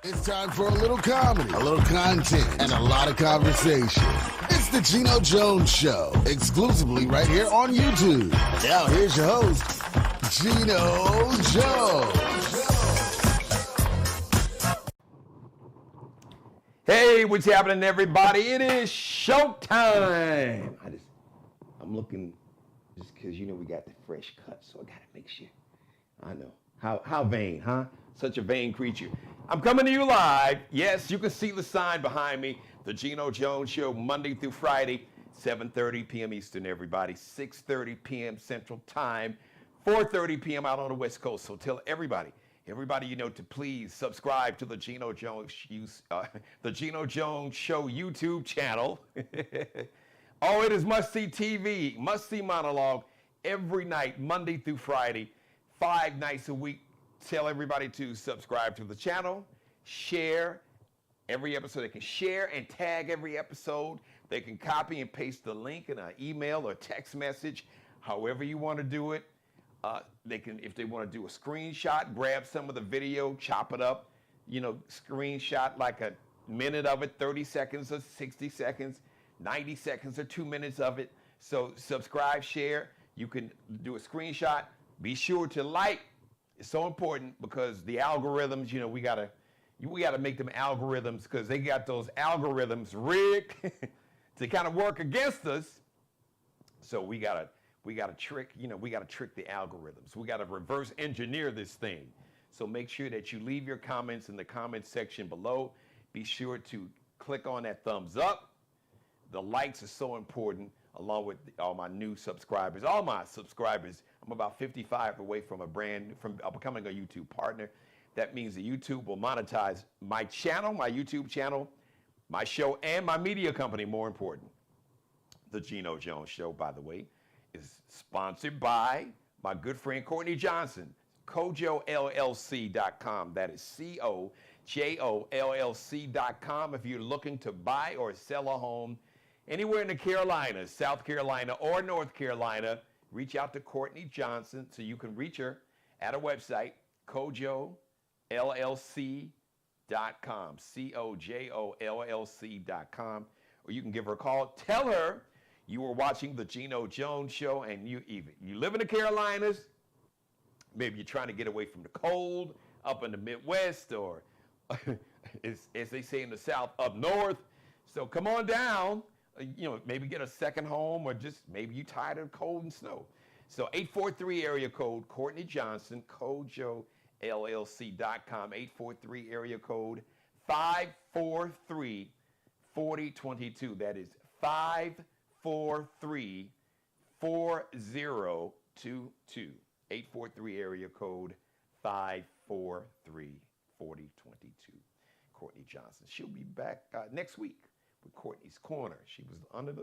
It's time for a little comedy, a little content, and a lot of conversation. It's the Geno Jones Show, exclusively right here on YouTube. Now here's your host, Geno Jones. Hey, what's happening, everybody? It is showtime. I'm looking just because we got the fresh cut, so I gotta make sure. I know how vain, huh? Such a vain creature. I'm coming to you live. Yes, you can see the sign behind me. The Geno Jones Show, Monday through Friday, 7:30 p.m. Eastern, everybody. 6:30 p.m. Central Time, 4:30 p.m. out on the West Coast. So tell everybody to please subscribe to the Geno Jones the Geno Jones Show YouTube channel. Oh, it is must-see TV, must-see monologue every night, Monday through Friday, 5 nights a week. Tell everybody to subscribe to the channel, share every episode. They can share and tag every episode. They can copy and paste the link in an email or text message, however you want to do it. They can, if they want to do a screenshot, grab some of the video, chop it up, screenshot like a minute of it, 30 seconds or 60 seconds, 90 seconds or 2 minutes of it. So subscribe, share. You can do a screenshot. Be sure to like. It's so important because the algorithms, we gotta make them algorithms because they got those algorithms rigged to kind of work against us. So we gotta trick the algorithms. We gotta reverse engineer this thing. So make sure that you leave your comments in the comments section below. Be sure to click on that thumbs up. The likes are so important, along with all my new subscribers. All my subscribers, I'm about 55 away from becoming a YouTube partner. That means that YouTube will monetize my channel, my YouTube channel, my show, and my media company, more important. The Geno Jones Show, by the way, is sponsored by my good friend Courtney Johnson, CojoLLC.com. That is CojoLLC.com. If you're looking to buy or sell a home anywhere in the Carolinas, South Carolina, or North Carolina, reach out to Courtney Johnson so you can reach her at a website, CojoLLC.com, CojoLLC.com, or you can give her a call. Tell her you were watching the Geno Jones Show and you live in the Carolinas, maybe you're trying to get away from the cold up in the Midwest, or as they say in the South, up north. So come on down. Maybe get a second home, or just maybe you tired of cold and snow. So 843 area code, Courtney Johnson, CojoLLC.com, 843 area code 543-4022. That is 543-4022. 843 area code 543-4022. Courtney Johnson. She'll be back next week with Courtney's Corner. She was under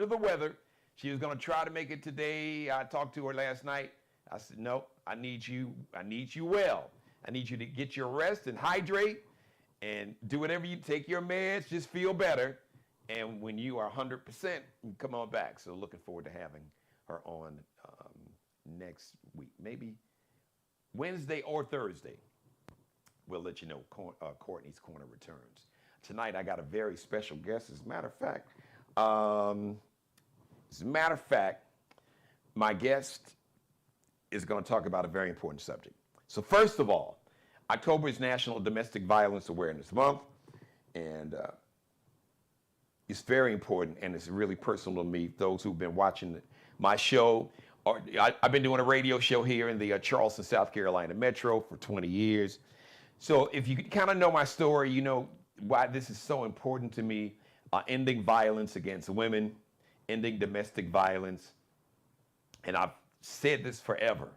the weather. She was going to try to make it today. I talked to her last night. I said, no, I need you well. I need you to get your rest and hydrate and do whatever you take your meds, just feel better. And when you are 100%, you come on back. So looking forward to having her on next week, maybe Wednesday or Thursday. We'll let you know. Courtney's Corner returns. Tonight, I got a very special guest. As a matter of fact, my guest is going to talk about a very important subject. So first of all, October is National Domestic Violence Awareness Month, and it's very important, and it's really personal to me. Those who've been watching my show, I've been doing a radio show here in the Charleston, South Carolina metro for 20 years. So if you kind of know my story, you know why this is so important to me, ending violence against women, ending domestic violence. And I've said this forever.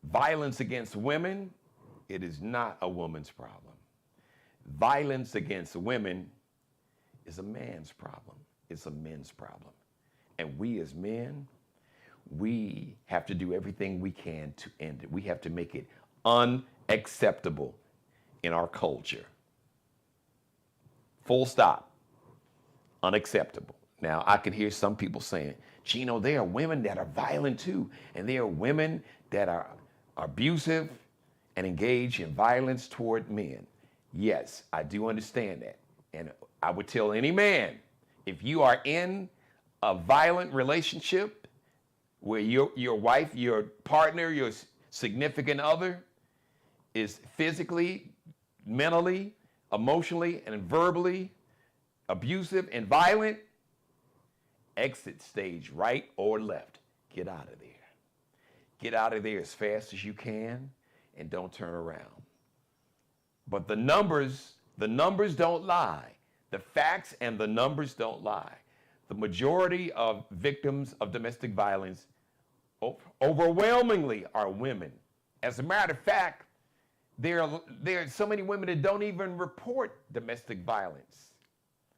Violence against women, it is not a woman's problem. Violence against women is a man's problem. It's a men's problem. And we as men, we have to do everything we can to end it. We have to make it unacceptable in our culture. Full stop. Unacceptable. Now, I can hear some people saying, Geno, there are women that are violent too, and there are women that are abusive, and engage in violence toward men. Yes, I do understand that. And I would tell any man, if you are in a violent relationship where your wife, your partner, your significant other is physically, mentally, emotionally, and verbally abusive and violent, exit stage right or left. Get out of there. Get out of there as fast as you can and don't turn around. But the numbers don't lie. The facts and the numbers don't lie. The majority of victims of domestic violence overwhelmingly are women. As a matter of fact, there are so many women that don't even report domestic violence.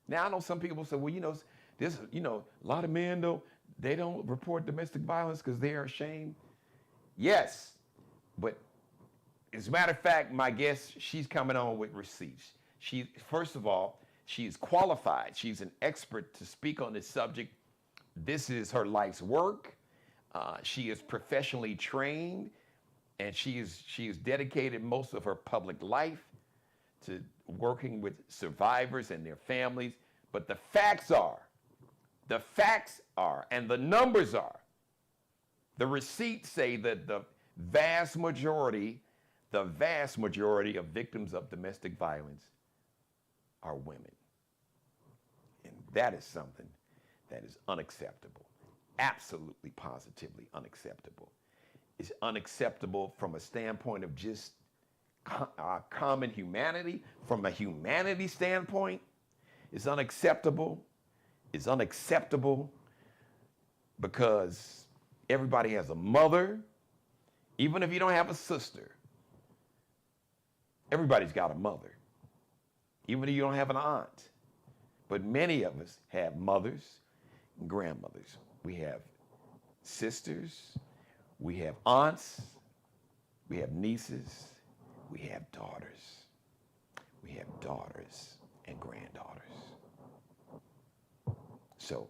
Now I know some people say, well, a lot of men they don't report domestic violence because they are ashamed. Yes, but as a matter of fact, my guest, she's coming on with receipts. First of all, she's qualified. She's an expert to speak on this subject. This is her life's work. She is professionally trained, and she is dedicated most of her public life to working with survivors and their families. But the facts are, and the numbers are, the receipts say that the vast majority of victims of domestic violence are women. And that is something that is unacceptable. Absolutely, positively unacceptable. It's unacceptable from a standpoint of just common humanity. From a humanity standpoint, it's unacceptable. It's unacceptable because everybody has a mother. Even if you don't have a sister, everybody's got a mother. Even if you don't have an aunt. But many of us have mothers and grandmothers. We have sisters, we have aunts, we have nieces, we have daughters. We have daughters and granddaughters. So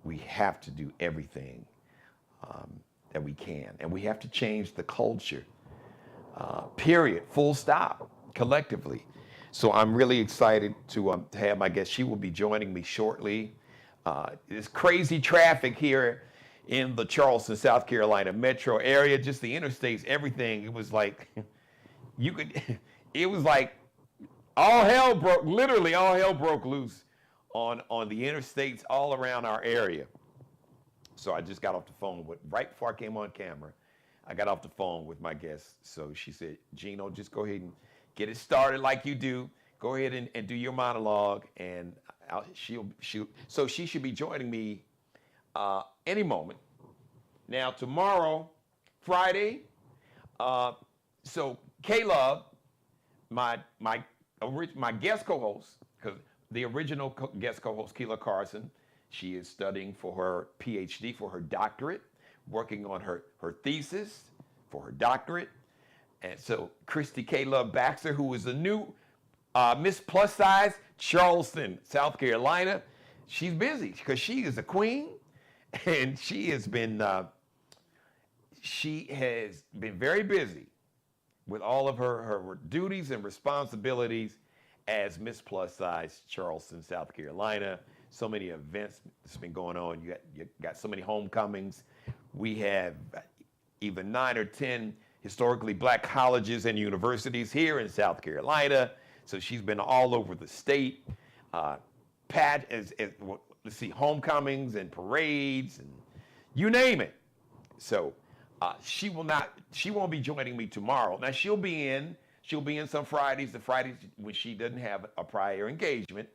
we have to do everything that we can. And we have to change the culture, period, full stop, collectively. So I'm really excited to have my guest. She will be joining me shortly. There's crazy traffic here in the Charleston, South Carolina metro area, just the interstates, everything. It was like, it was like literally all hell broke loose on the interstates all around our area. So I just got off the phone right before I came on camera, I got off the phone with my guest. So she said, Geno, just go ahead and get it started like you do. Go ahead and do your monologue, and so she should be joining me any moment. Now tomorrow, Friday, so K-Love, my guest co-host, because the original guest co-host, Keila Carson, she is studying for her PhD, for her doctorate, working on her thesis for her doctorate. And so Christy K-Love Baxter, who is the new Miss Plus Size Charleston, South Carolina, she's busy because she is a queen, and she has been very busy with all of her duties and responsibilities as Miss Plus Size Charleston, South Carolina. So many events that's been going on. You got so many homecomings. We have even 9 or 10 historically black colleges and universities here in South Carolina. So she's been all over the state. Pat let's see, homecomings and parades and you name it. So she won't be joining me tomorrow. Now she'll be in some Fridays, the Fridays when she doesn't have a prior engagement,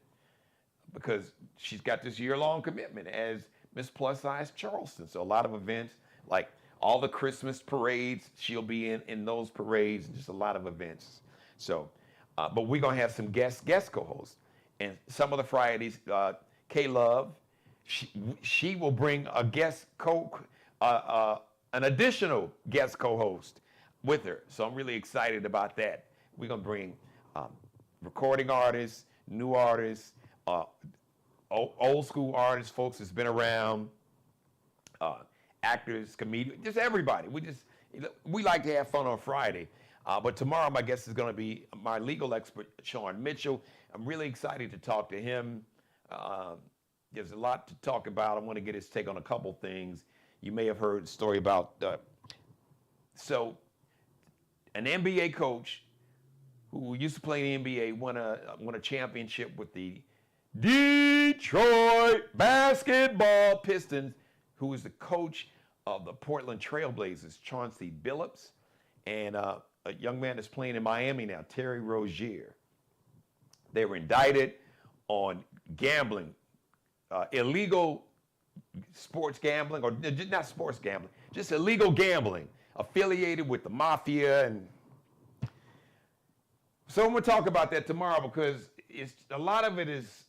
because she's got this year-long commitment as Miss Plus Size Charleston. So a lot of events, like all the Christmas parades, she'll be in those parades, and just a lot of events. So, but we're gonna have some guest co-hosts, and some of the Fridays, K-Love, she will bring a an additional guest co-host with her. So I'm really excited about that. We're gonna bring recording artists, new artists, old school artists, folks that's been around, actors, comedians, just everybody. We like to have fun on Friday. But tomorrow, my guest is going to be my legal expert, Sean Mitchell. I'm really excited to talk to him. There's a lot to talk about. I want to get his take on a couple things. You may have heard the story about, an NBA coach who used to play in the NBA won a championship with the Detroit Basketball Pistons, who was the coach of the Portland Trailblazers, Chauncey Billups, and a young man that's playing in Miami now, Terry Rozier. They were indicted on gambling, illegal sports gambling, or not sports gambling, just illegal gambling, affiliated with the mafia. And so I'm going to talk about that tomorrow, because a lot of it is,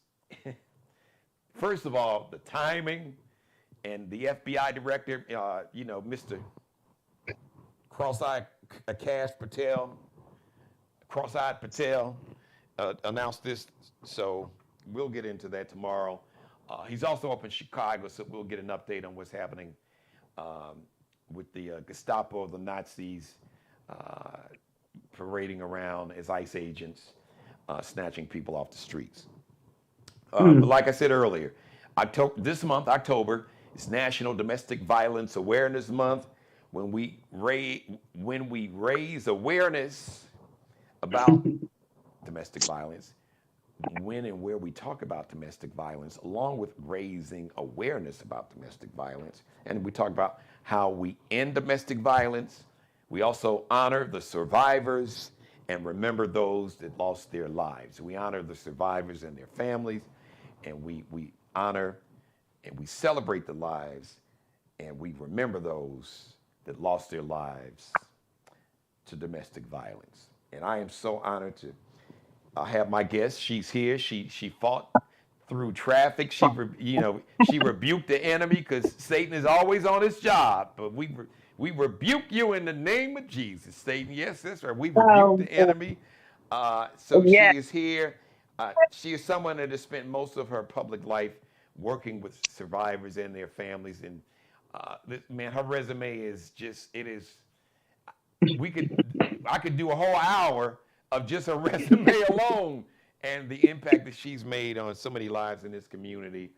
first of all, the timing, and the FBI director, Mr. Cross-Eyed Patel, announced this. So we'll get into that tomorrow. He's also up in Chicago, so we'll get an update on what's happening with the Gestapo, the Nazis, parading around as ICE agents, snatching people off the streets. But like I said earlier, this month, October, is National Domestic Violence Awareness Month. When we raise awareness about domestic violence, when and where we talk about domestic violence, along with raising awareness about domestic violence, and we talk about how we end domestic violence, we also honor the survivors and remember those that lost their lives. We honor the survivors and their families, and we honor and we celebrate the lives, and we remember those that lost their lives to domestic violence. And I am so honored to have my guest. She's here. She fought through traffic. She rebuked the enemy, because Satan is always on his job. But we rebuke you in the name of Jesus, Satan. Yes, that's right. We rebuke the enemy. She is here. She is someone that has spent most of her public life working with survivors and their families. And her resume is I could do a whole hour of just her resume alone and the impact that she's made on so many lives in this community.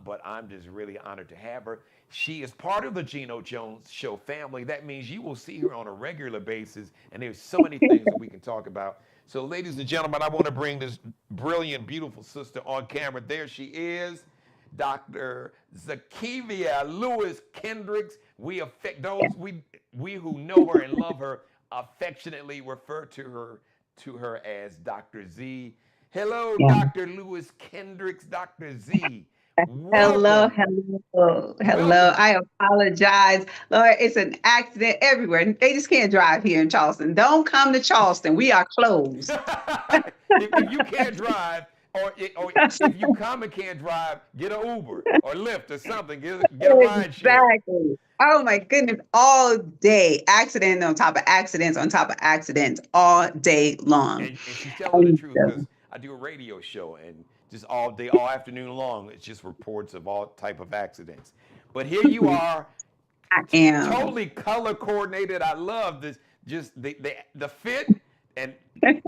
But I'm just really honored to have her. She is part of the Geno Jones Show family. That means you will see her on a regular basis, and there's so many things that we can talk about. So, ladies and gentlemen, I want to bring this brilliant, beautiful sister on camera. There she is, Dr. Zakevia Lewis-Kendricks. We who know her and love her affectionately refer to her as Dr. Z. Hello, Dr. Lewis-Kendricks, Dr. Z. Hello. I apologize. Lord, it's an accident everywhere. They just can't drive here in Charleston. Don't come to Charleston. We are closed. If you can't drive, or if you come and can't drive, get an Uber or Lyft or something. Get a ride share. Exactly. Oh my goodness. All day. Accident on top of accidents on top of accidents all day long. And she's telling the truth, because I do a radio show, and just all day, all afternoon long, it's just reports of all type of accidents. But here you are, totally color coordinated. I love this, just the fit, and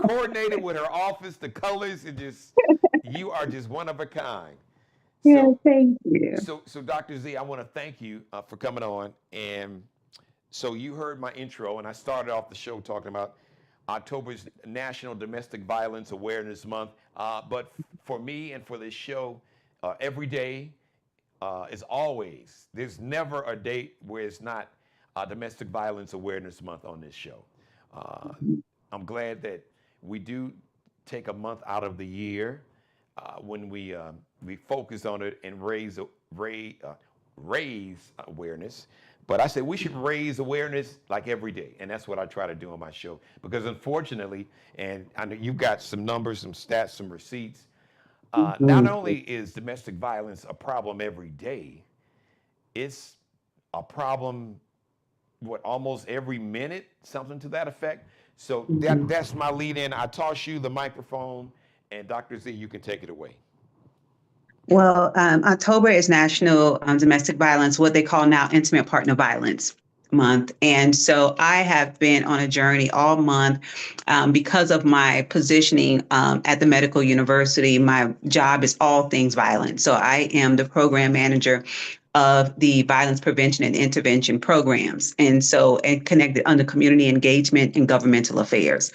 coordinated with her office, the colors, and just, you are just one of a kind. Thank you. So Dr. Z, I want to thank you for coming on. And so you heard my intro, and I started off the show talking about October's National Domestic Violence Awareness Month. But for me and for this show, every day is always, there's never a day where it's not Domestic Violence Awareness Month on this show. I'm glad that we do take a month out of the year when we focus on it and raise awareness. But I said we should raise awareness like every day, and that's what I try to do on my show. Because unfortunately, and I know you've got some numbers, some stats, some receipts, not only is domestic violence a problem every day, it's a problem, almost every minute, something to that effect. So that's my lead in. I toss you the microphone, and Dr. Z, you can take it away. Well, October is National Domestic Violence, what they call now Intimate Partner Violence month. And so I have been on a journey all month because of my positioning at the medical university. My job is all things violence. So I am the program manager of the violence prevention and intervention programs. And connected under community engagement and governmental affairs.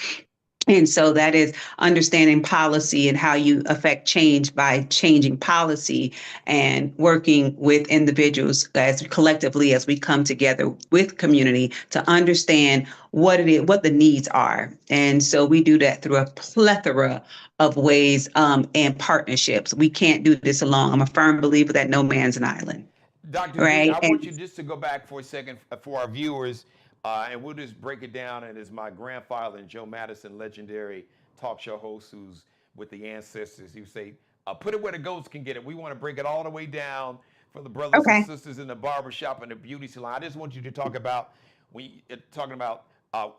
And so that is understanding policy and how you affect change by changing policy and working with individuals as collectively as we come together with community to understand what it is, what the needs are. And so we do that through a plethora of ways and partnerships. We can't do this alone. I'm a firm believer that no man's an island. Dr. Z, Right. I want you just to go back for a second for our viewers, and we'll just break it down. And it's my grandfather and Joe Madison, legendary talk show host who's with the ancestors. He would say, put it where the goats can get it. We want to break it all the way down for the brothers and sisters in the barbershop and the beauty salon. I just want you to talk about, when you're talking about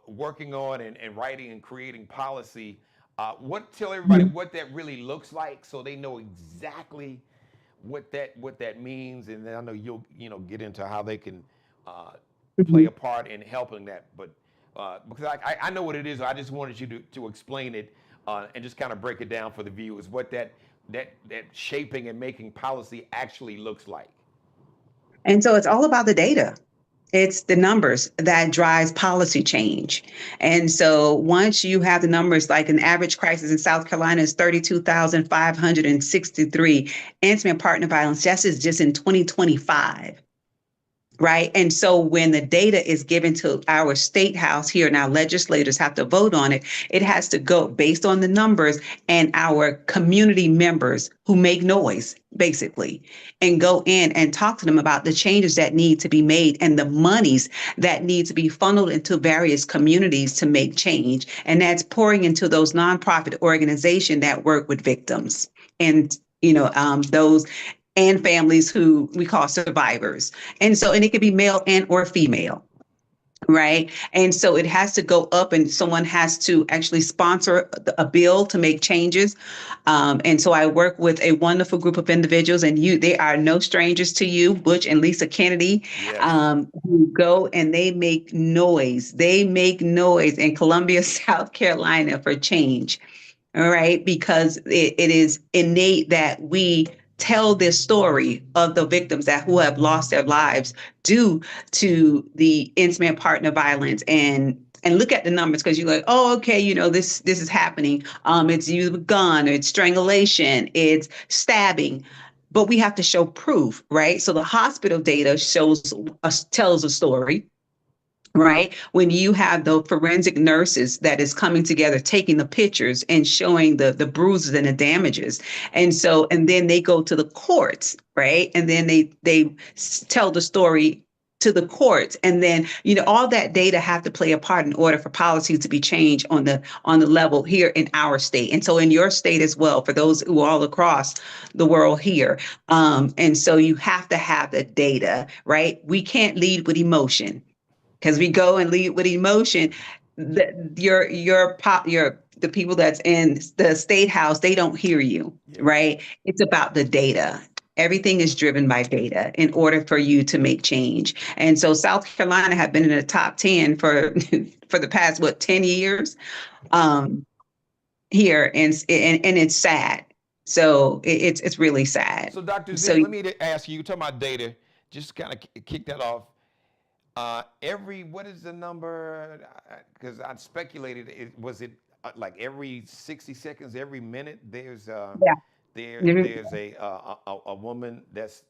working on and writing and creating policy, tell everybody what that really looks like so they know exactly what that means, and then I know you'll get into how they can play a part in helping that. But because I know what it is, I just wanted you to explain it and just kind of break it down for the viewers what that shaping and making policy actually looks like. And so it's all about the data. It's the numbers that drives policy change. And so once you have the numbers, like an average crisis in South Carolina is 32,563 intimate partner violence. That's just in 2025. Right. And so when the data is given to our state house here and our legislators have to vote on it, it has to go based on the numbers and our community members who make noise, basically, and go in and talk to them about the changes that need to be made and the monies that need to be funneled into various communities to make change. And that's pouring into those nonprofit organizations that work with victims and, those and families who we call survivors. And it could be male and or female. Right. And so it has to go up and someone has to actually sponsor a bill to make changes. And so I work with a wonderful group of individuals, and they are no strangers to you, Butch and Lisa Kennedy, who go and they make noise. They make noise in Columbia, South Carolina for change. All right. Because it is innate that we tell this story of the victims who have lost their lives due to the intimate partner violence and look at the numbers, because you're like, oh, okay, this is happening. It's use of a gun, it's strangulation, it's stabbing. But we have to show proof, right? So the hospital data tells a story. Right. When you have the forensic nurses that is coming together, taking the pictures and showing the bruises and the damages. And then they go to the courts. Right. And then they tell the story to the courts. And then, all that data have to play a part in order for policy to be changed on the level here in our state. And so in your state as well, for those who are all across the world here. And so you have to have the data. Right. We can't lead with emotion. Because we go and lead with emotion, the people that's in the state house, they don't hear you, right? It's about the data. Everything is driven by data in order for you to make change. And so South Carolina have been in the top 10 for the past 10 years here, and it's sad. So it's really sad. So Dr. Z, let me ask you. You talking about data? Just kind of kick that off. What is the number? Because I speculated, was it like every 60 seconds, every minute? There's a woman that's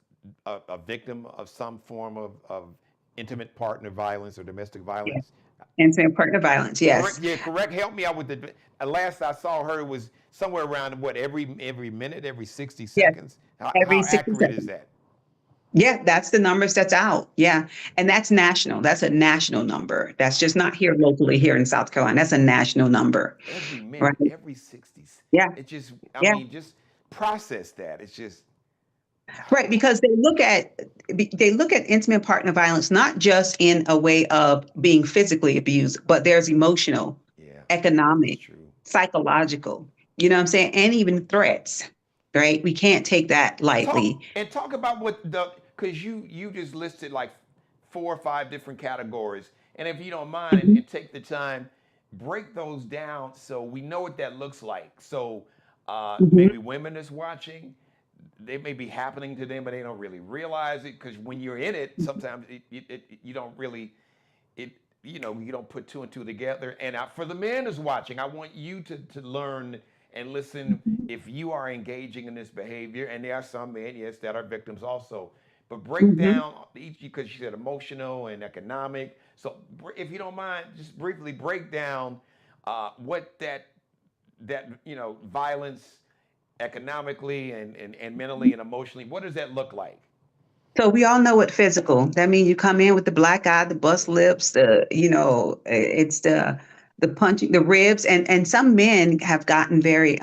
a victim of some form of intimate partner violence or domestic violence. Intimate partner violence, yes. Correct. Help me out with the last I saw her, it was somewhere around every minute, every 60 seconds. How accurate is that? Yeah, that's the numbers that's out. Yeah. And that's national. That's a national number. That's just not here locally here in South Carolina. That's a national number. Every minute, right? Every 60s. Yeah. It just, I mean, just process that. It's just. Right. Because they look at intimate partner violence, not just in a way of being physically abused, but there's emotional, economic, psychological, you know what I'm saying? And even threats. Right. We can't take that lightly. Talk about because you just listed like 4 or 5 different categories. And if you don't mind, Mhm. and take the time, break those down so we know what that looks like. So Mhm. maybe women is watching, they may be happening to them, but they don't really realize it because when you're in it, sometimes you don't really it you don't put two and two together. And for the men is watching, I want you to learn and listen if you are engaging in this behavior. And there are some men, yes, that are victims also. But break Mhm. down each, because you said emotional and economic. So if you don't mind, just briefly break down what that violence economically and mentally and emotionally, what does that look like? So we all know what physical. That means you come in with the black eye, the bust lips, it's the punching, the ribs, and some men have gotten very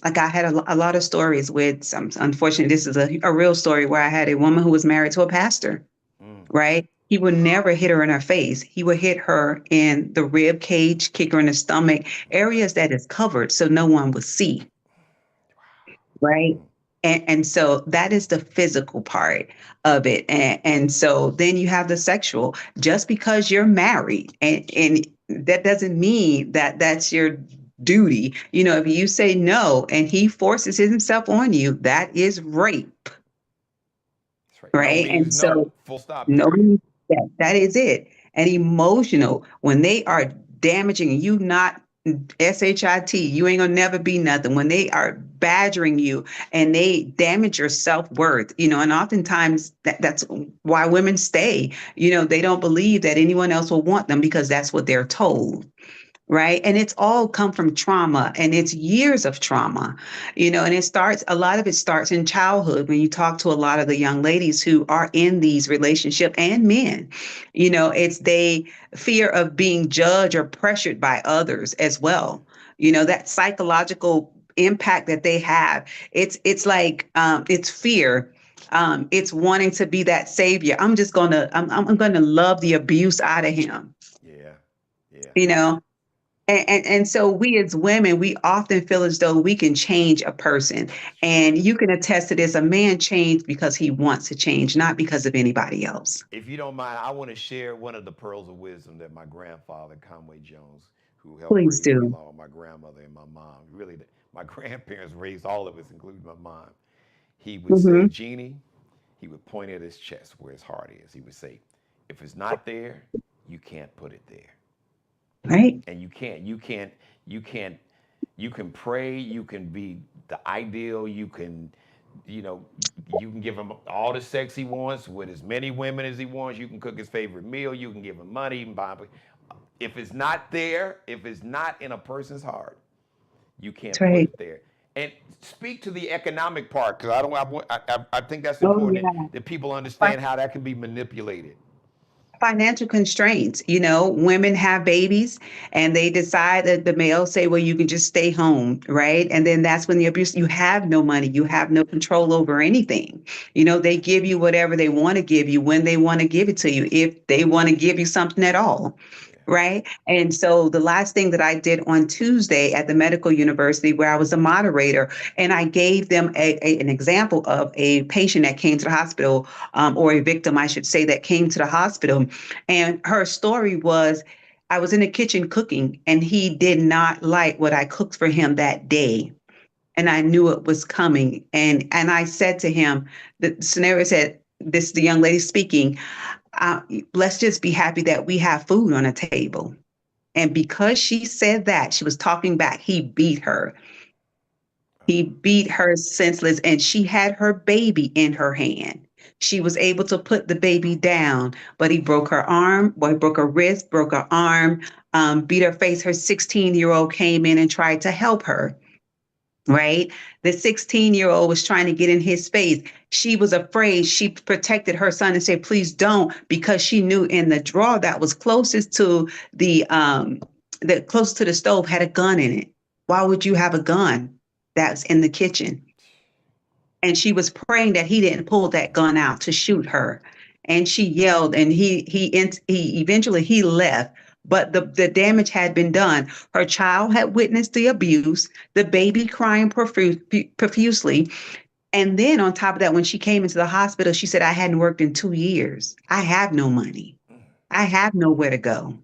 like I had a lot of stories with some. Unfortunately, this is a real story where I had a woman who was married to a pastor. Mm. Right? He would never hit her in her face. He would hit her in the rib cage, kick her in the stomach, areas that is covered so no one would see. Right? Mm. And so that is the physical part of it. And so then you have the sexual. Just because you're married, and that doesn't mean that that's your duty. If you say no and he forces himself on you, that is rape. That's right. No Right? means And so no. Full stop. no, Period. that is it. And emotional, when they are damaging you, not shit, you ain't gonna never be nothing. When they are badgering you and they damage your self-worth, and oftentimes that's why women stay. They don't believe that anyone else will want them because that's what they're told. Right. And it's all come from trauma, and it's years of trauma, and a lot of it starts in childhood when you talk to a lot of the young ladies who are in these relationships, and men. It's they fear of being judged or pressured by others as well. That psychological impact that they have. It's like it's fear. It's wanting to be that savior. I'm gonna love the abuse out of him. Yeah. Yeah. You know, and so we as women, we often feel as though we can change a person. And you can attest to this, a man changed because he wants to change, not because of anybody else. If you don't mind, I want to share one of the pearls of wisdom that my grandfather, Conway Jones, who helped Please raise me do. along with my grandmother and my mom, really, my grandparents raised all of us, including my mom. He would say, Hmm. Jeannie, he would point at his chest where his heart is. He would say, if it's not there, you can't put it there. Right? And you can't, you can pray, you can be the ideal, you know, you can give him all the sex he wants with as many women as he wants. You can cook his favorite meal. You can give him money. You can buy him. If it's not there, if it's not in a person's heart, you That's can't put right. it there. And speak to the economic part, because I don't. I think that's Oh, important yeah. that people understand how that can be manipulated. Financial constraints. Women have babies and they decide that the male say, well, you can just stay home, right? And then that's when the abuse, you have no money, you have no control over anything. They give you whatever they want to give you when they want to give it to you, if they want to give you something at all. Yeah. Right. And so the last thing that I did on Tuesday at the medical university, where I was a moderator, and I gave them an example of a patient that came to the hospital, or a victim, I should say, that came to the hospital. And her story was, I was in the kitchen cooking and he did not like what I cooked for him that day. And I knew it was coming. And I said to him, the scenario said, this is the young lady speaking, uh, let's just be happy that we have food on the table. And because she said that, she was talking back, he beat her. He beat her senseless, and she had her baby in her hand. She was able to put the baby down, but he broke her arm, well, he broke her wrist, broke her arm, beat her face. Her 16-year-old came in and tried to help her. Right? The 16-year-old was trying to get in his face. She was afraid. She protected her son and said, please don't, because she knew in the drawer that was closest to the close to the stove had a gun in it. Why would you have a gun that's in the kitchen? And she was praying that he didn't pull that gun out to shoot her. And she yelled, and he eventually he left. But the damage had been done. Her child had witnessed the abuse, the baby crying profusely, And then on top of that, when she came into the hospital, she said, I hadn't worked in 2 years. I have no money. I have nowhere to go.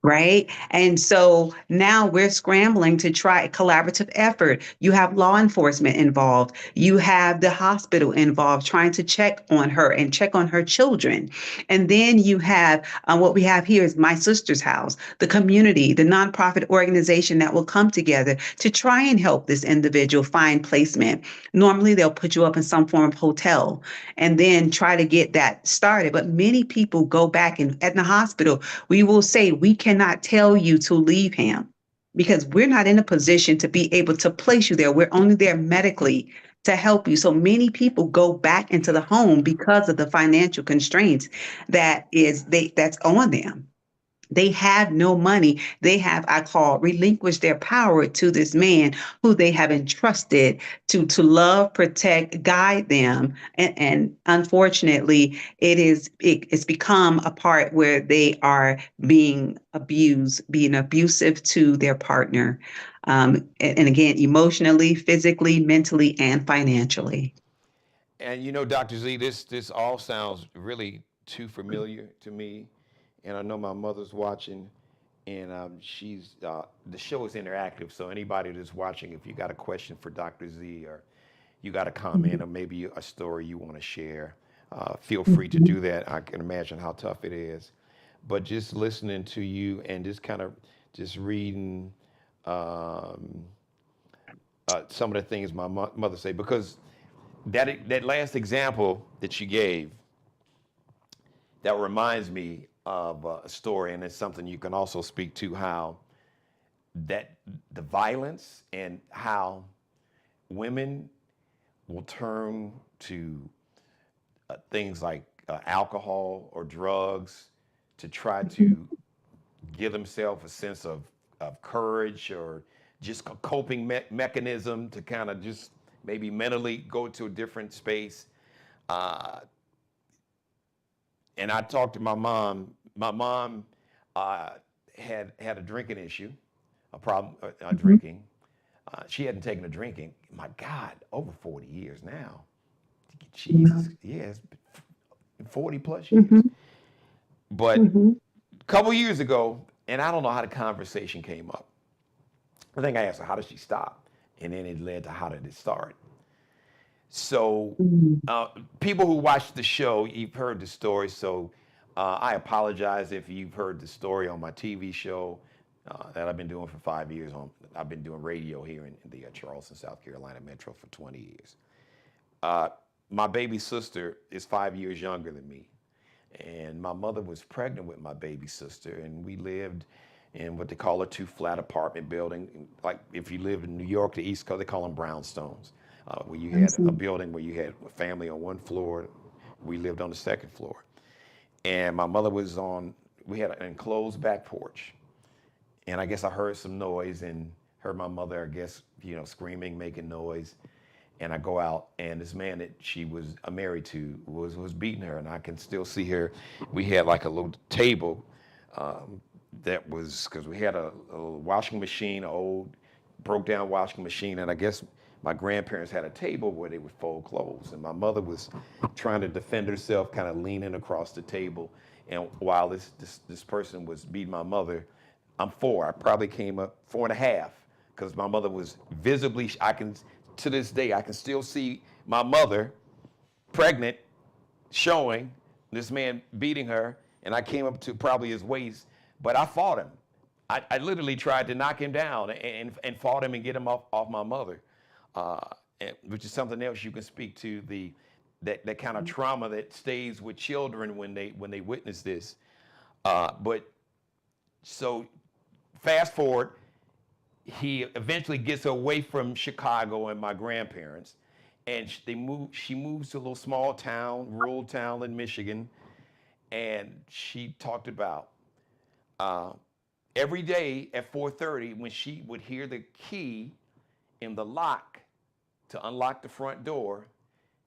Right. And so now we're scrambling to try a collaborative effort. You have law enforcement involved. You have the hospital involved trying to check on her and check on her children. And then you have what we have here is My Sister's House, the community, the nonprofit organization that will come together to try and help this individual find placement. Normally, they'll put you up in some form of hotel and then try to get that started. But many people go back and at the hospital, we will say, we cannot tell you to leave him because we're not in a position to be able to place you there. We're only there medically to help you. So many people go back into the home because of the financial constraints that's on them. They have no money. They have, I call, relinquished their power to this man who they have entrusted to love, protect, guide them. And unfortunately, it's become a part where they are being abused, being abusive to their partner. And again, emotionally, physically, mentally, and financially. And you know, Dr. Z, this all sounds really too familiar to me. And I know my mother's watching, and she's the show is interactive. So anybody that's watching, if you got a question for Dr. Z or you got a comment or maybe a story you want to share, feel free to do that. I can imagine how tough it is. But just listening to you and just kind of just reading um, some of the things my mother say, because that last example that you gave, that reminds me of a story, and it's something you can also speak to, how that the violence and how women will turn to things like alcohol or drugs to try to give themselves a sense of courage or just a coping mechanism to kind of just maybe mentally go to a different space. Uh, and I talked to my mom. My mom had a drinking issue, a problem drinking. She hadn't taken a drinking. My God, over 40 years now. Jesus, yeah, it's been 40 plus years. Mhm, But mhm, a couple years ago, and I don't know how the conversation came up. I think I asked her, how did she stop? And then it led to how did it start? So, mhm, uh, people who watch the show, you've heard the story. So, I apologize if you've heard the story on my TV show that I've been doing for 5 years. I've been doing radio here in the Charleston, South Carolina metro for 20 years. Uh, my baby sister is 5 years younger than me. And my mother was pregnant with my baby sister, and we lived in what they call a two-flat apartment building. Like if you live in New York, the East Coast, they call them brownstones, where you I had a see. building where you had a family on one floor. We lived on the second floor. And my mother was we had an enclosed back porch. And I guess I heard some noise and heard my mother, I guess, screaming, making noise. And I go out, and this man that she was married to was beating her, and I can still see her. We had like a little table that was, because we had a washing machine, an old broke down washing machine, and I guess my grandparents had a table where they would fold clothes, and my mother was trying to defend herself, kind of leaning across the table. And while this person was beating my mother, I'm four. I probably came up 4.5, because my mother was visibly. To this day, I can still see my mother pregnant, showing this man beating her, and I came up to probably his waist, but I fought him. I literally tried to knock him down and fought him and get him off my mother, uh, which is something else you can speak to, that kind of trauma that stays with children when they witness this. But so fast forward, he eventually gets away from Chicago and my grandparents, and she moves to a little small town, rural town in Michigan, and she talked about uh, every day at 4:30 when she would hear the key in the lock to unlock the front door,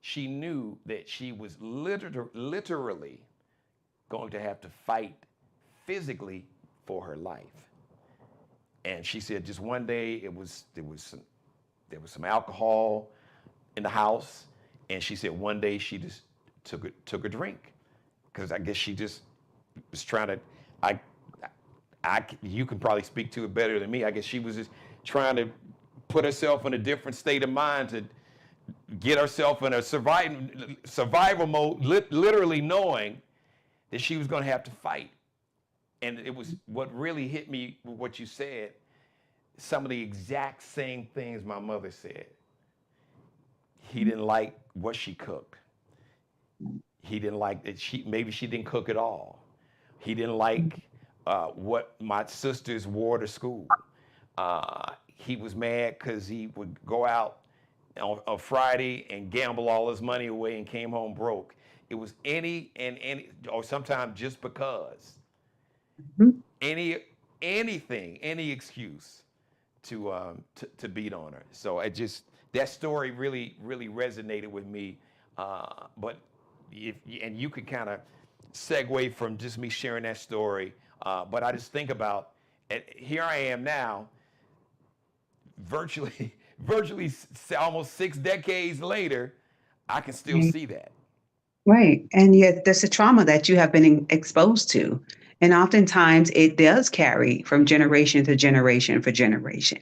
she knew that she was literally going to have to fight physically for her life. And she said just one day there was some alcohol. in the house, and she said one day she just took a drink because I guess she just was trying to. I, you can probably speak to it better than me. I guess she was just trying to put herself in a different state of mind to get herself in a survival mode, literally knowing that she was going to have to fight. And it was what really hit me with what you said. Some of the exact same things my mother said. He didn't like what she cooked. He didn't like that maybe she didn't cook at all. He didn't like what my sisters wore to school. He was mad because he would go out on a Friday and gamble all his money away and came home broke. It was any, or sometimes just because, anything, any excuse to beat on her. So that story really resonated with me. But and you could kind of segue from just me sharing that story. But I just think about, here I am now, virtually almost 6 decades later, I can still see that. Right. And yet there's a trauma that you have been exposed to. And oftentimes it does carry from generation to generation for generation.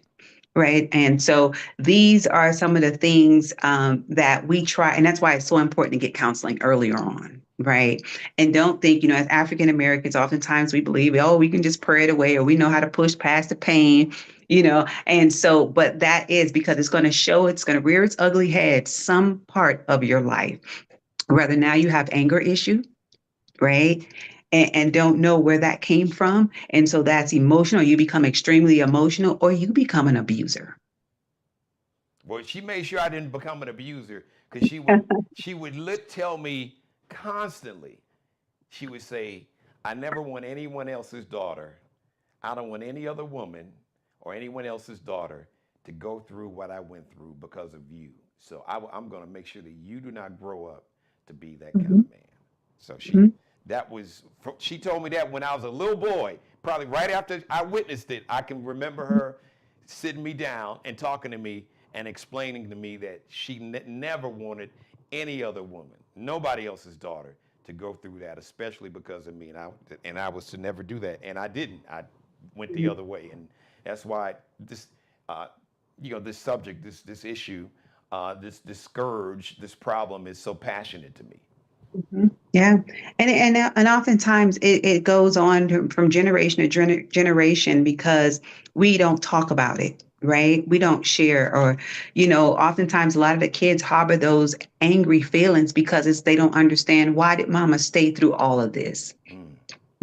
Right. And so these are some of the things that we try. And that's why it's so important to get counseling earlier on. Right. And don't think, as African Americans, oftentimes we believe, oh, we can just pray it away, or we know how to push past the pain, And so, but that is because it's going to rear its ugly head some part of your life. Whether now you have anger issue, right? And don't know where that came from. And so that's emotional. You become extremely emotional, or you become an abuser. Well, she made sure I didn't become an abuser, because she would tell me constantly. She would say, I never want anyone else's daughter. I don't want any other woman or anyone else's daughter to go through what I went through because of you. So I'm going to make sure that you do not grow up to be that kind of man. So she told me that when I was a little boy, probably right after I witnessed it. I can remember her sitting me down and talking to me and explaining to me that she never wanted any other woman, nobody else's daughter, to go through that, especially because of me. And I was to never do that. And I didn't. I went the other way. And that's why this, this subject, this issue, this scourge, this problem is so passionate to me. Yeah. And oftentimes it goes on from generation to generation because we don't talk about it, right? We don't share, or, oftentimes a lot of the kids harbor those angry feelings because they don't understand, why did mama stay through all of this?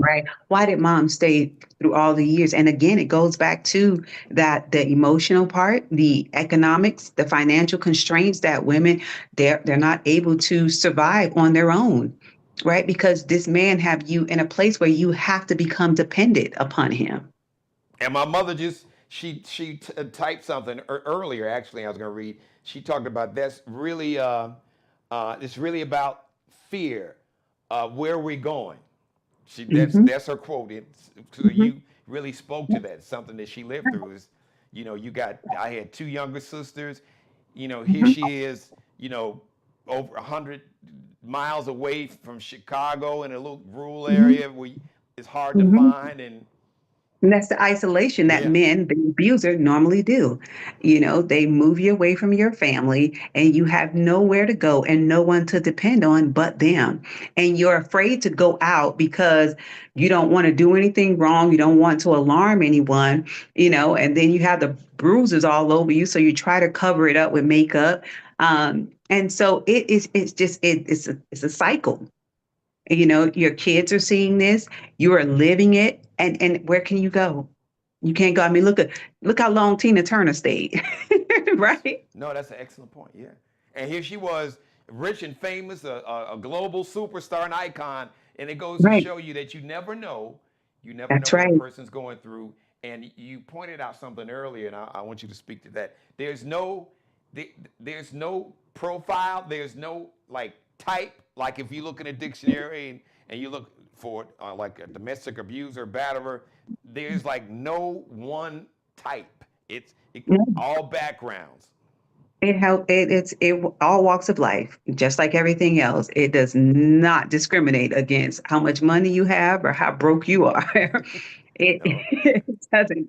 Right. Why did mom stay through all the years? And again, it goes back to that, the emotional part, the economics, the financial constraints that women, they're not able to survive on their own. Right. Because this man have you in a place where you have to become dependent upon him. And my mother she typed something earlier, actually, I was going to read. She talked about that's really, it's really about fear. Where are we going? That's her quote. So you really spoke to that. Something that she lived through is, I had 2 younger sisters. Here she is, over 100 miles away from Chicago in a little rural area where it's hard to find. And that's the isolation that men, the abuser, normally do. They move you away from your family, and you have nowhere to go and no one to depend on but them. And you're afraid to go out because you don't want to do anything wrong. You don't want to alarm anyone, and then you have the bruises all over you. So you try to cover it up with makeup. And so it's a cycle. Your kids are seeing this, you are living it, and where can you go? You can't go. I mean, look how long Tina Turner stayed, right? No, that's an excellent point. Yeah, and here she was, rich and famous, a global superstar and icon, and it goes to show you that you never know That's what right. a person's going through. And you pointed out something earlier, and I want you to speak to that. There's no profile. There's no type. Like if you look in a dictionary and you look for like a domestic abuser, batterer, there's no one type. It's all backgrounds. It all walks of life, just like everything else. It does not discriminate against how much money you have or how broke you are. It, No,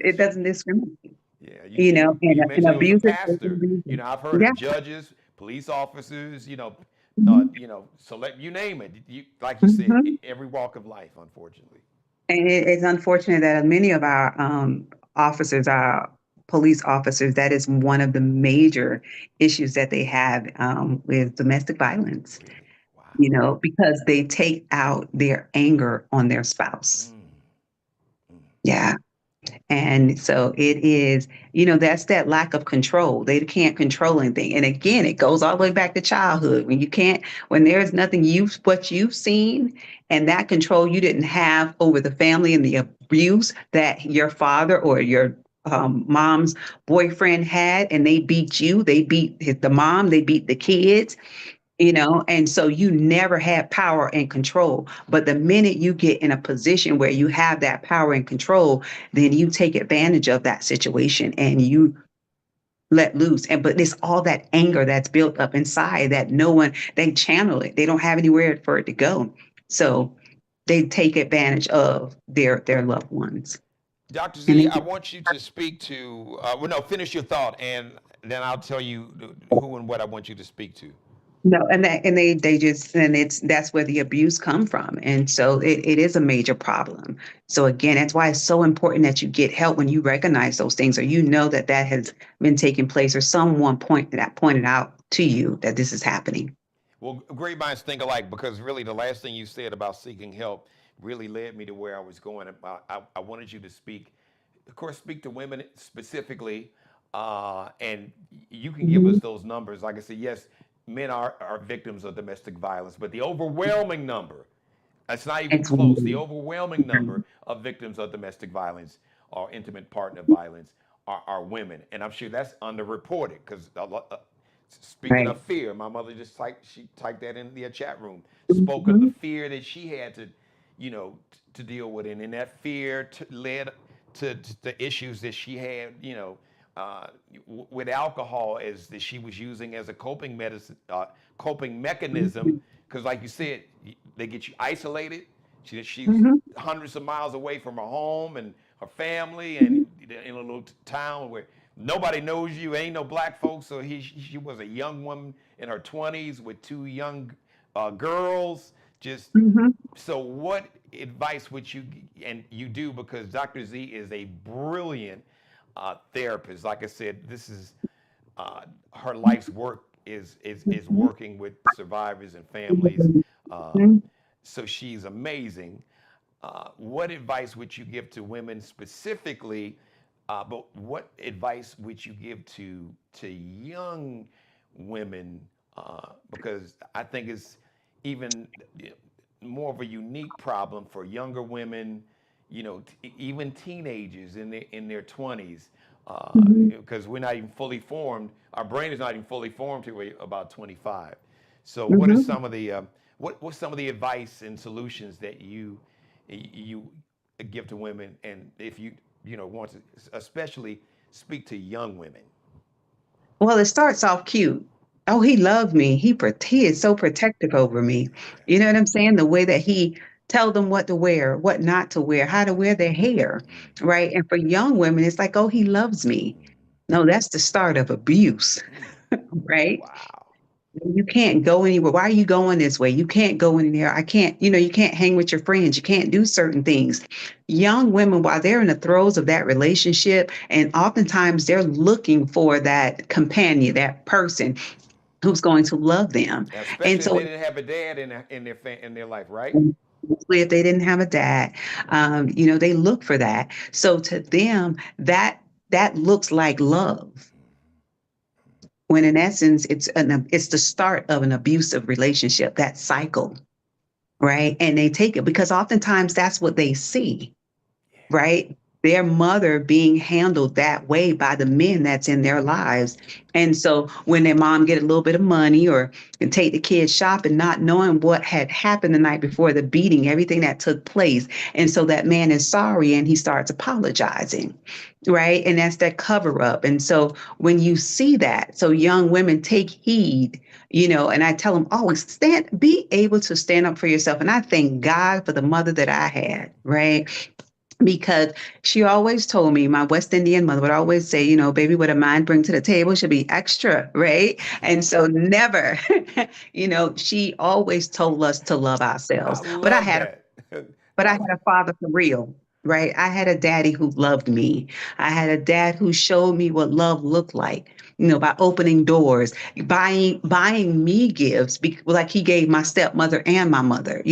it doesn't discriminate, yeah, and you an mentioned it was a abuser pastor. doesn't. I've heard Yeah. of judges, police officers. Mhm. Select you name it. Like you said, Mhm. every walk of life, unfortunately. And it's unfortunate that many of our officers, our police officers, that is one of the major issues that they have with domestic violence, Really, wow. because they take out their anger on their spouse. Mm, mm. Yeah. And so it is, that's that lack of control. They can't control anything. And again, it goes all the way back to childhood when there's nothing what you've seen and that control you didn't have over the family and the abuse that your father or your mom's boyfriend had, and they beat you, they beat the mom, they beat the kids, and so you never had power and control. But the minute you get in a position where you have that power and control, then you take advantage of that situation and you let loose. But it's all that anger that's built up inside that no one, they channel it, they don't have anywhere for it to go, so they take advantage of their loved ones. Dr. And Z, they I want you to speak to, well, no, finish your thought, and then I'll tell you who and what I want you to speak to. No, and they just, and that's where the abuse come from. And so it is a major problem. So again, that's why it's so important that you get help when you recognize those things, or that has been taking place, or someone pointed out to you that this is happening. Well, great minds think alike, because really the last thing you said about seeking help really led me to where I was going. I wanted you to speak, of course, speak to women specifically, and you can give us Mhm. those numbers. Like I said, yes, men are victims of domestic violence, but the overwhelming number, it's not even It's close, the women. overwhelming number of victims of domestic violence or intimate partner violence are women. And I'm sure that's underreported, because speaking of Right. fear, my mother just typed that in the chat room. Spoke of the Mhm. fear that she had to deal with, and that fear led to the issues that she had, uh, with alcohol, as that she was using as a coping mechanism. Mhm. Because, like you said, they get you isolated. She's Mhm. hundreds of miles away from her home and her family, and in a little town where nobody knows you. Ain't no black folks. So she was a young woman in her 20s with two young girls. Just Mhm. so, what advice would you, and you do, because Dr. Z is a brilliant therapist. Like I said, this is her life's work is Mhm. working with survivors and families. Um, Mhm. so she's amazing. What advice would you give to women specifically? But what advice would you give to young women? Because I think it's even more of a unique problem for younger women. Even teenagers in their 20s, Mhm. because we're not even fully formed. Our brain is not even fully formed till we're about 25. So, what is Mhm. some of the what's some of the advice and solutions that you give to women, and if you want to especially speak to young women? Well, it starts off cute. Oh, he loves me. He is so protective over me. You know what I'm saying? The way that he tell them what to wear, what not to wear, how to wear their hair, right? And for young women, it's like, oh, he loves me. No, that's the start of abuse, right? Wow. You can't go anywhere. Why are you going this way? You can't go in there. I can't, you can't hang with your friends. You can't do certain things. Young women, while they're in the throes of that relationship, and oftentimes they're looking for that companion, that person who's going to love them. And Especially if so, they didn't have a dad in their life, right? if they didn't have a dad, they look for that. So to them, that looks like love, when in essence it's the start of an abusive relationship, that cycle, right? And they take it because oftentimes that's what they see, right? their mother being handled that way by the men that's in their lives. And so when their mom get a little bit of money or can take the kids shopping, not knowing what had happened the night before, the beating, everything that took place. And so that man is sorry and he starts apologizing. Right. And that's that cover up. And so when you see that, so young women take heed, and I tell them always be able to stand up for yourself. And I thank God for the mother that I had. Right, because she always told me, my West Indian mother would always say, baby, what a man bring to the table should be extra, right? And so never, she always told us to love I ourselves. love that. But I had a father for real, right? I had a daddy who loved me. I had a dad who showed me what love looked like. By opening doors, buying me gifts, like he gave my stepmother and my mother,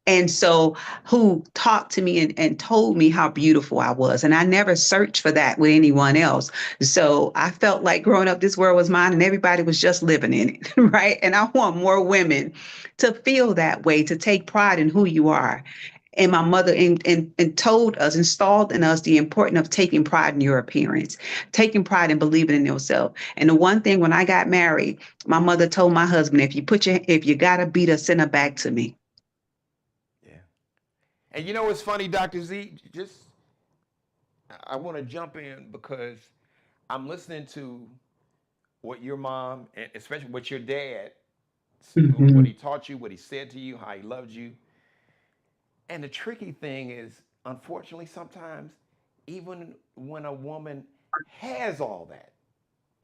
and so who talked to me and told me how beautiful I was. And I never searched for that with anyone else. So I felt like growing up, this world was mine and everybody was just living in it, right? And I want more women to feel that way, to take pride in who you are. And my mother and told us, installed in us the importance of taking pride in your appearance, taking pride in believing in yourself. And the one thing when I got married, my mother told my husband, if you gotta beat her, send her back to me. Yeah. And you know what's funny, Dr. Z? I want to jump in because I'm listening to what your mom, and especially what your dad, what Mhm. he taught you, what he said to you, how he loved you. And the tricky thing is, unfortunately, sometimes, even when a woman has all that,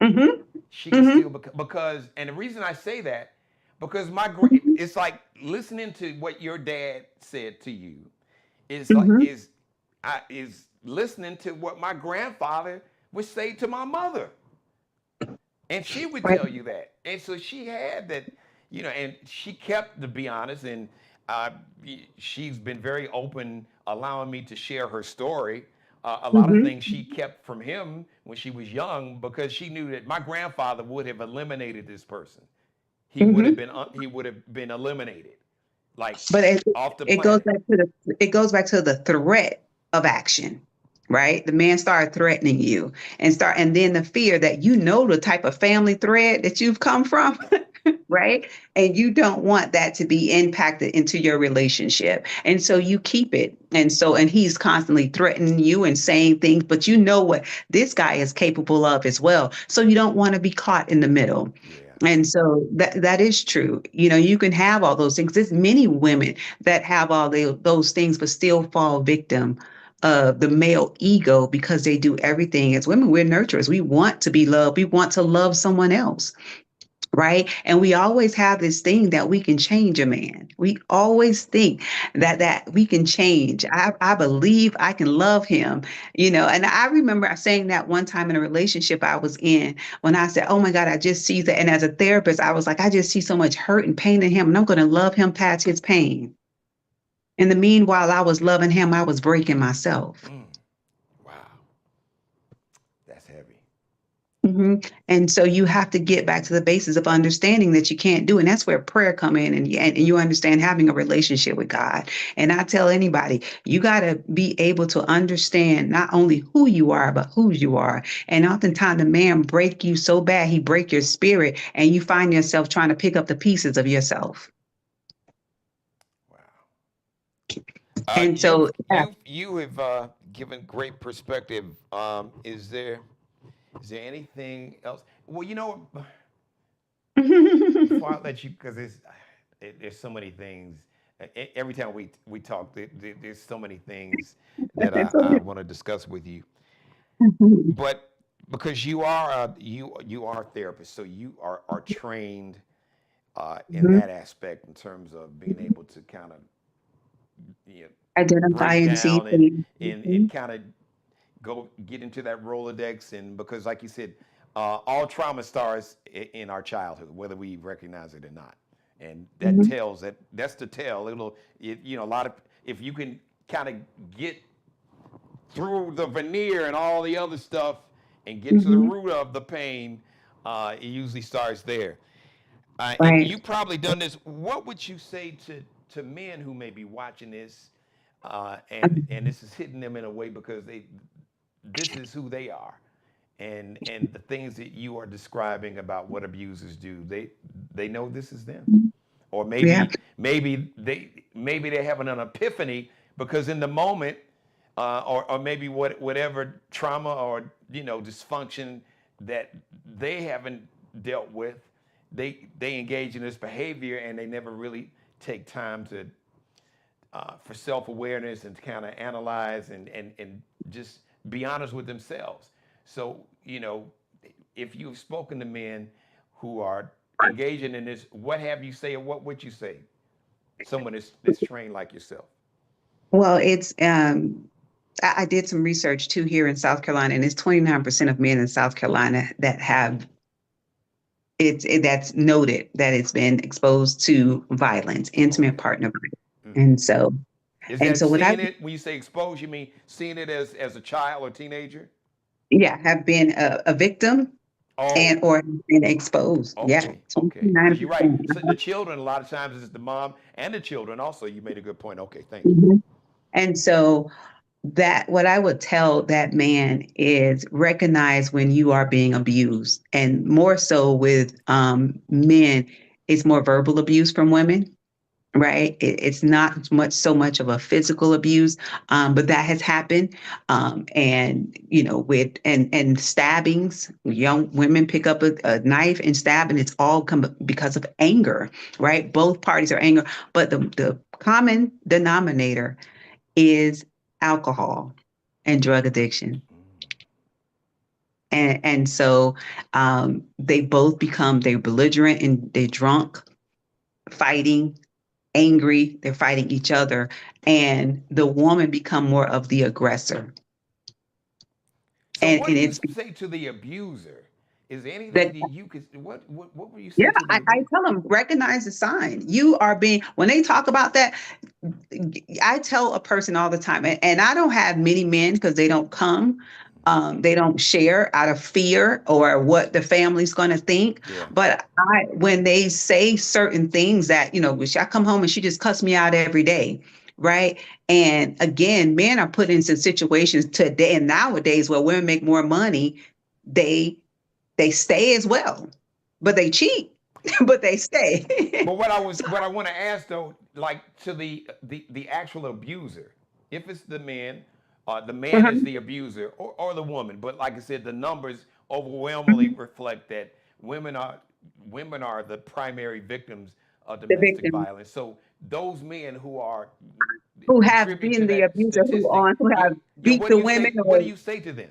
Mhm. she can still Mhm. because, and the reason I say that, because Mhm. it's like listening to what your dad said to you is like Mhm. is listening to what my grandfather would say to my mother, and she would Right. tell you that, and so she had that, and she kept, to be honest, and uh, she's been very open, allowing me to share her story. A lot of Mhm. things she kept from him when she was young because she knew that my grandfather would have eliminated this person. Mhm. He would have been eliminated, like But off the it goes planet. back to the threat of action, right? The man started threatening you and then the fear that the type of family thread that you've come from, right? And you don't want that to be impacted into your relationship. And so you keep it. And he's constantly threatening you and saying things, but you know what this guy is capable of as well. So you don't want to be caught in the middle. Yeah. And so that is true. You can have all those things. There's many women that have those things, but still fall victim of the male ego because they do everything. As women, we're nurturers. We want to be loved. We want to love someone else. Right. And we always have this thing that we can change a man. We always think that we can change. I believe I can love him, and I remember saying that one time in a relationship I was in when I said, oh my God, I just see that. And as a therapist, I was like, I just see so much hurt and pain in him, and I'm going to love him past his pain. In the meanwhile, I was loving him, I was breaking myself. Mm, wow, that's heavy. hmm And so you have to get back to the basis of understanding that you can't do. And that's where prayer come in and you understand having a relationship with God. And I tell anybody, you got to be able to understand not only who you are, but whose you are. And oftentimes the man break you so bad, he break your spirit and you find yourself trying to pick up the pieces of yourself. Wow. And so, yeah. You have given great perspective. Is there anything else? Well, before I let you, because there's so many things. Every time we talk, there's so many things that It's I okay. want to discuss with you. But because you are a therapist, so you are trained in Mhm. that aspect in terms of being able to kind of, you know, Identify break and see down things. and kind of go get into that Rolodex, and because like you said, all trauma starts in our childhood, whether we recognize it or not, and Mhm. that's the tell. A lot of, if you can kind of get through the veneer and all the other stuff and get to the Mhm. root of the pain, it usually starts there. And Right. you probably done this. What would you say to men who may be watching this, and this is hitting them in a way because this is who they are, and the things that you are describing about what abusers do, they know this is them, or Yeah. maybe they're having an epiphany because in the moment, or maybe whatever trauma or dysfunction that they haven't dealt with, they engage in this behavior and they never really take time to for self-awareness and to kind of analyze and just be honest with themselves. So, if you've spoken to men who are engaging in this, what have you say, or what would you say? Someone that's trained like yourself. Well, it's I did some research too here in South Carolina, and it's 29% of men in South Carolina that have that's noted that it's been exposed to violence, intimate partner violence. And so, Is and that so what I seeing it, when you say exposed, you mean seeing it as a child or teenager? yeah, have been a victim and Oh, or been exposed. Yeah, okay. Because you're right. 29%. So the children, a lot of times, it's the mom and the children also. You made a good point. Okay, thank you. Mhm. And so that what I would tell that man is recognize when you are being abused, and more so with men, it's more verbal abuse from women. Right. It's not so much of a physical abuse, but that has happened. And, with and stabbings, young women pick up a knife and stab, and it's all because of anger. Right. Both parties are angry. But the common denominator is alcohol and drug addiction. And so they both they're belligerent and they're drunk, fighting, angry, they're fighting each other, and the woman become more of the aggressor. So And what do you it's say to the abuser? Is there anything that, that you could what would you yeah, say to the I abuser? tell them, recognize the sign. You are being, when they talk about that, I tell a person all the time, and I don't have many men because they don't come. They don't share out of fear or what the family's going to think. Yeah. But when they say certain things that, which I come home and she just cuss me out every day. Right. And again, men are put into situations today and nowadays where women make more money. They stay as well, but they cheat, but they stay. But what I want to ask though, like to the actual abuser, if it's the man is Mhm. the abuser or the woman. But like I said, the numbers overwhelmingly reflect that women are the primary victims of The domestic victim violence. So those men who are who have contribute to been the that abuser, statistic, who yeah, have yeah. beat the women, What or do you say to them?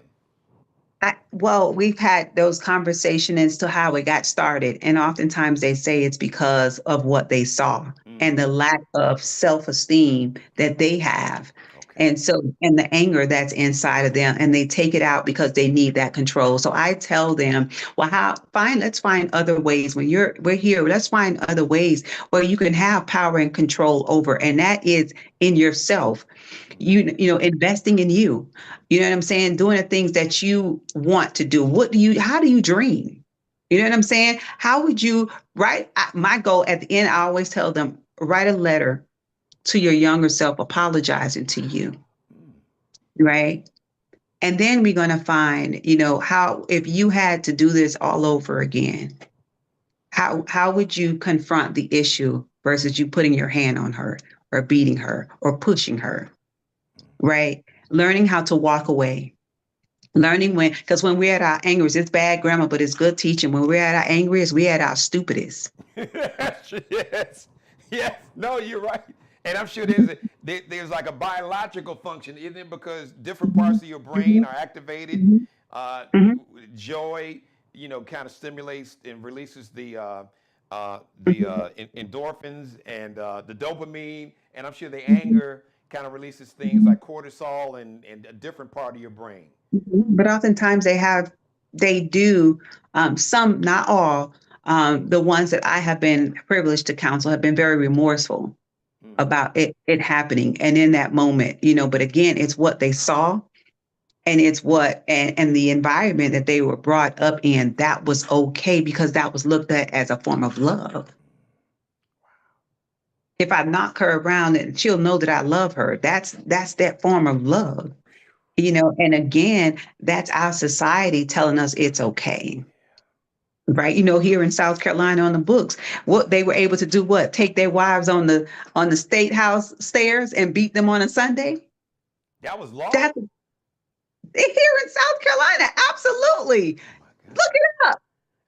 well, we've had those conversations as to how it got started. And oftentimes they say it's because of what they saw and the lack of self-esteem that they have. Okay. And so, and the anger that's inside of them, and they take it out because they need that control. So I tell them, well, let's find other ways. We're here, let's find other ways where you can have power and control over. And that is in yourself, investing in you. You know what I'm saying? Doing the things that you want to do. How do you dream? You know what I'm saying? How would you write? My goal at the end, I always tell them, write a letter to your younger self apologizing to you, right? And then we're going to find, how, if you had to do this all over again, how would you confront the issue versus you putting your hand on her or beating her or pushing her, right? Learning how to walk away. Learning because when we're at our angriest, it's bad grammar, but it's good teaching. When we're at our angriest, we're at our stupidest. Yes, yes. No, you're right. And I'm sure there's like a biological function, isn't it? Because different parts of your brain Mhm, are activated. mhm, Uh, mhm, Joy, kind of stimulates and releases mhm, endorphins and the dopamine. And I'm sure the mhm, anger kind of releases things mhm, like cortisol and a different part of your brain. mhm. But oftentimes they do, some, not all, the ones that I have been privileged to counsel have been very remorseful Mm. about it happening. And in that moment, but again, it's what they saw. And it's and the environment that they were brought up in, that was okay because that was looked at as a form of love. If I knock her around, and she'll know that I love her. That's that form of love. And again, that's our society telling us it's okay. Right. Here in South Carolina on the books, what they were able to do, what, take their wives on the state house stairs and beat them on a Sunday? That was law? That here in South Carolina, absolutely. Oh my Look God. it up.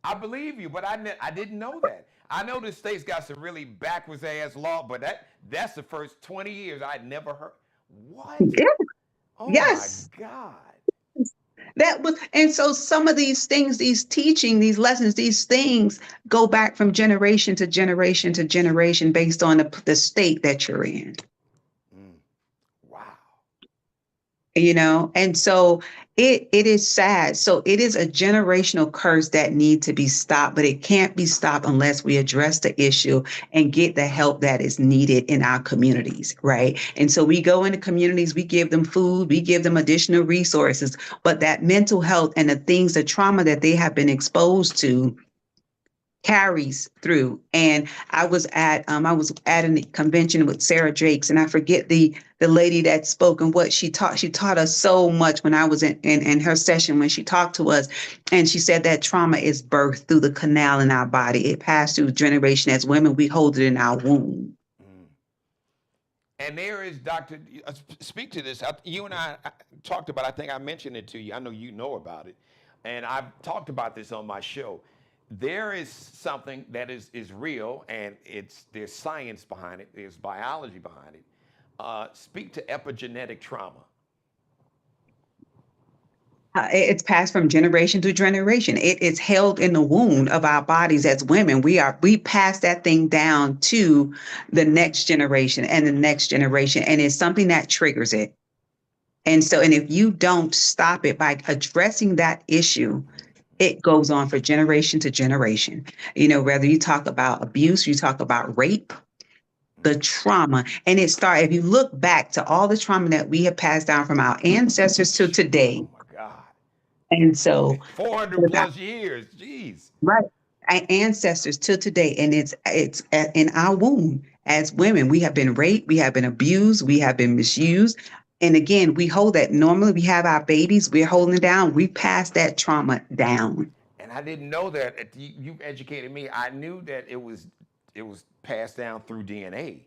I believe you, but I didn't know that. I know the state's got some really backwards ass law, but that's the first 20 years I'd never heard. What? Yeah, Oh my yes. God. That was, and so some of these things, these teaching, these lessons, these things go back from generation to generation to generation based on the state that you're in. Mm. Wow. And so it is sad. So it is a generational curse that need to be stopped, but it can't be stopped unless we address the issue and get the help that is needed in our communities, right? And so we go into communities, we give them food, we give them additional resources, but that mental health and the things, the trauma that they have been exposed to carries through. And I was at a convention with Sarah Jakes, and I forget the lady that spoke and what she taught. She taught us so much when I was in her session when she talked to us. And she said that trauma is birthed through the canal in our body. It passed through generation. As women, we hold it in our womb. Mm. And there is, Doctor, speak to this. You and I talked about, I think I mentioned it to you. I know you know about it. And I've talked about this on my show. There is something that is real, and there's science behind it, there's biology behind it. Speak to epigenetic trauma. It's passed from generation to generation. It's held in the wound of our bodies as women. We pass that thing down to the next generation and the next generation, and it's something that triggers it. And if you don't stop it by addressing that issue, it goes on for generation to generation. Whether you talk about abuse, you talk about rape, the trauma, and if you look back to all the trauma that we have passed down from our ancestors to today. Oh my God. And so 400 plus years. Jeez. right. Our ancestors till today, and it's in our womb as women. We have been raped, we have been abused, we have been misused. And again, we hold that. Normally we have our babies, we're holding it down. We pass that trauma down. And I didn't know that. You educated me. I knew that it was passed down through DNA,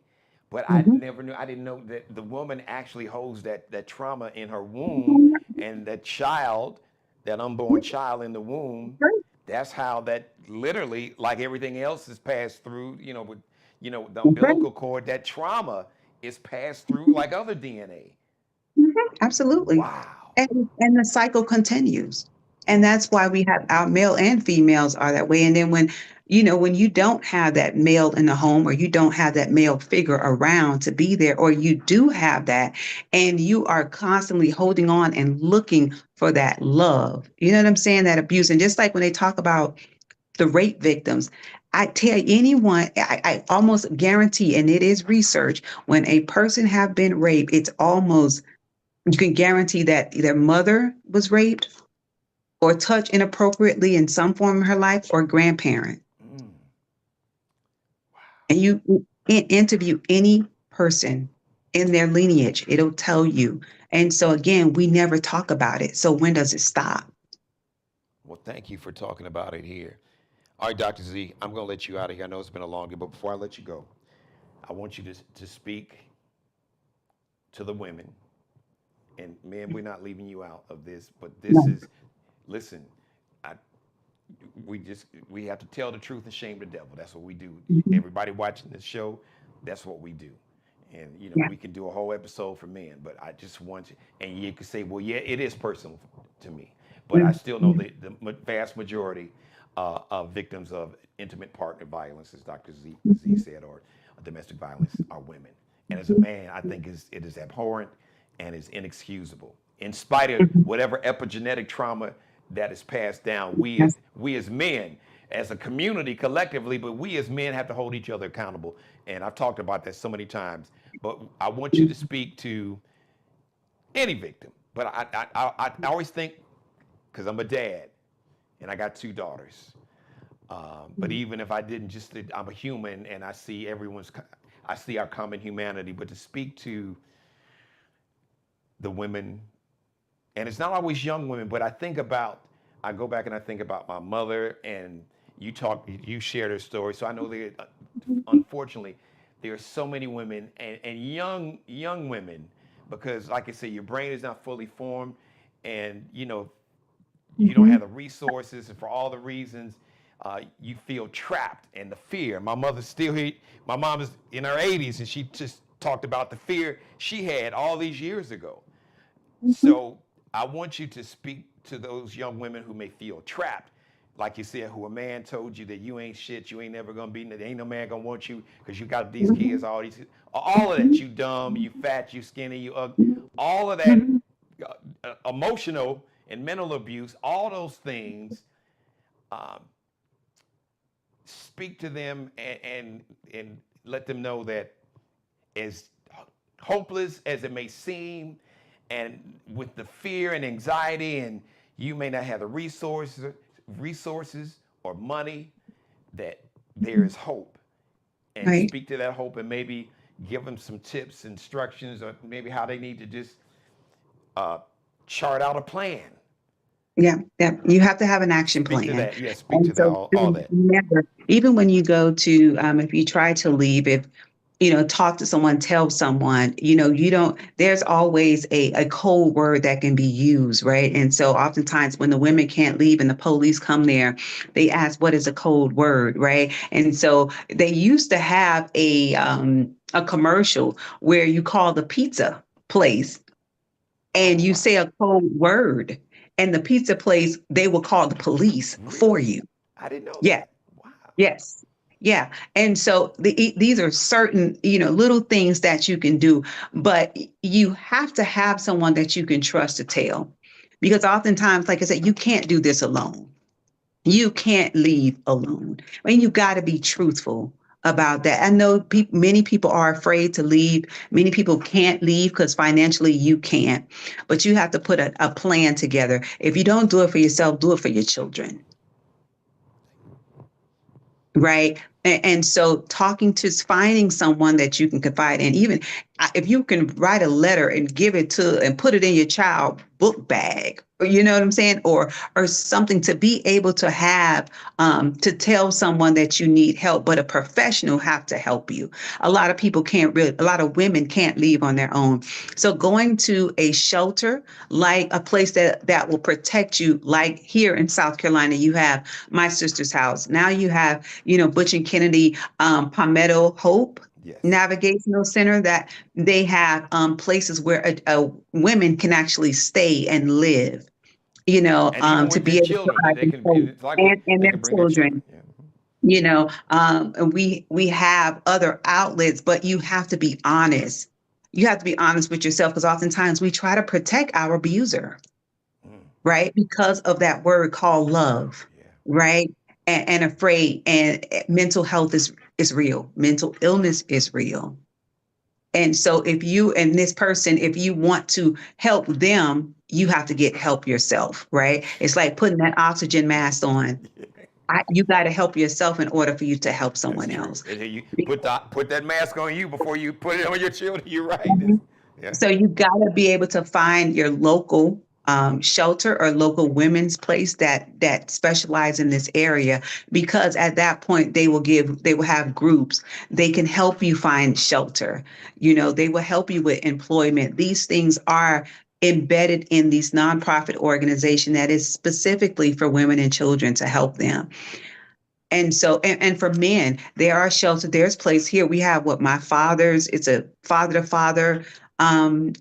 but I Mhm. never knew. I didn't know that the woman actually holds that trauma in her womb, and that child, that unborn child in the womb. That's how that literally, like everything else, is passed through. With the Right. umbilical cord. That trauma is passed through like other DNA. Mhm. Absolutely. Wow. And the cycle continues. And Mm. that's why we have our male and females are that way. And then when you don't have that male in the home, or you don't have that male figure around to be there, or you do have that and you are constantly holding on and looking for that love, you know what I'm saying? That abuse. And just like when they talk about the rape victims, I tell anyone, I almost guarantee, and it is research, when a person have been raped, it's almost, you can guarantee that their mother was raped or touched inappropriately in some form of her life, or grandparent. Mm. And you interview any person in their lineage, it'll tell you. And so again, we never talk about it. So when does it stop? Well, thank you for talking about it here. All right, Dr. Z, I'm going to let you out of here. I know it's been a long day, but before I let you go, I want you to speak to the women. And men, we're not leaving you out of this, but this No. is, listen, I, we have to tell the truth and shame the devil. That's what we do. Mhm. Everybody watching this show, that's what we do. And Yeah. we can do a whole episode for men, but I just want you, and you can say, well, yeah, it is personal to me, but I still know Mhm. that the vast majority of victims of intimate partner violence, as Dr. Z Mhm. said, or domestic violence, are women. And as a man, I think it is abhorrent and is inexcusable. In spite of Mhm. whatever epigenetic trauma that is passed down, Yes. we as men, as a community collectively, but we as men have to hold each other accountable. And I've talked about that so many times. But I want you to speak to any victim. But I always think, because I'm a dad and I got two daughters. But even if I didn't, just that I'm a human and I see I see our common humanity. But to speak to the women, and it's not always young women, but I go back and I think about my mother, and you shared her story. So I know that unfortunately, there are so many women and young women, because like I said, your brain is not fully formed, and you don't Mhm. have the resources, and for all the reasons, you feel trapped and the fear. My mother's still here. My mom is in her 80s, and she just talked about the fear she had all these years ago. Mhm. So I want you to speak to those young women who may feel trapped, like you said, who a man told you that you ain't shit, you ain't never gonna be, there ain't no man gonna want you because you got these kids, Mhm. all of that. You dumb, you fat, you skinny, you ugly, all of that Mhm. emotional and mental abuse, all those things. Um, Speak to them and let them know that as hopeless as it may seem, and with the fear and anxiety, and you may not have the resources or money, that there is hope. And Right. speak to that hope, and maybe give them some tips, instructions, or maybe how they need to just uh, chart out a plan. Yeah, yeah. You have to have an action Speak to plan. that. Yeah, speak to And that. so All that. remember, even when you go to, if you try to leave, if, talk to someone, tell someone, you don't, there's always a code word that can be used, right? And so oftentimes when the women can't leave and the police come there, they ask, what is a code word, right? And so they used to have a commercial where you call the pizza place Oh and you wow. say a code word, and the pizza place, they will call the police for Really? you. I didn't know Yeah. that. Wow. Yes. Yeah. And so these are certain, little things that you can do, but you have to have someone that you can trust to tell. Because oftentimes, like I said, you can't do this alone. You can't leave alone. I mean, you got to be truthful about that. I know many people are afraid to leave. Many people can't leave because financially you can't, but you have to put a plan together. If you don't do it for yourself, do it for your children. Right. And so finding someone that you can confide in, even if you can write a letter and give it to and put it in your child book bag, or you know what I'm saying? Or something to be able to have, to tell someone that you need help, but a professional have to help you. A lot of women can't leave on their own. So going to a shelter, like a place that will protect you, like here in South Carolina, you have my sister's house. Now you have, Butch and Kennedy, Palmetto Hope Yes. Navigational Center, that they have places where women can actually stay and live, And even to with be their able to children, provide they can. themselves It's like and they their can bring their children. children. Yeah. And we have other outlets, but you have to be honest. You have to be honest with yourself, because oftentimes we try to protect our abuser, Mm, right? Because of that word called love, yeah. right? And afraid. And mental health is real. Mental illness is real. And so if you and this person, if you want to help them, you have to get help yourself, right? It's like putting that oxygen mask on. You got to help yourself in order for you to help That's someone true. else. And you put that mask on you before you put it on your children. You're right. Yeah. So you got to be able to find your local shelter or local women's place that specialize in this area, because at that point they will have groups. They can help you find shelter. They will help you with employment. These things are embedded in these nonprofit organization that is specifically for women and children to help them. And so, and for men, there are shelters. There's place here. We have it's a father to father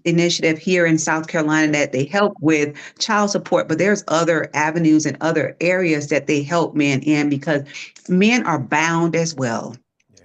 initiative here in South Carolina that they help with child support, but there's other avenues and other areas that they help men in, because men are bound as well, Yeah.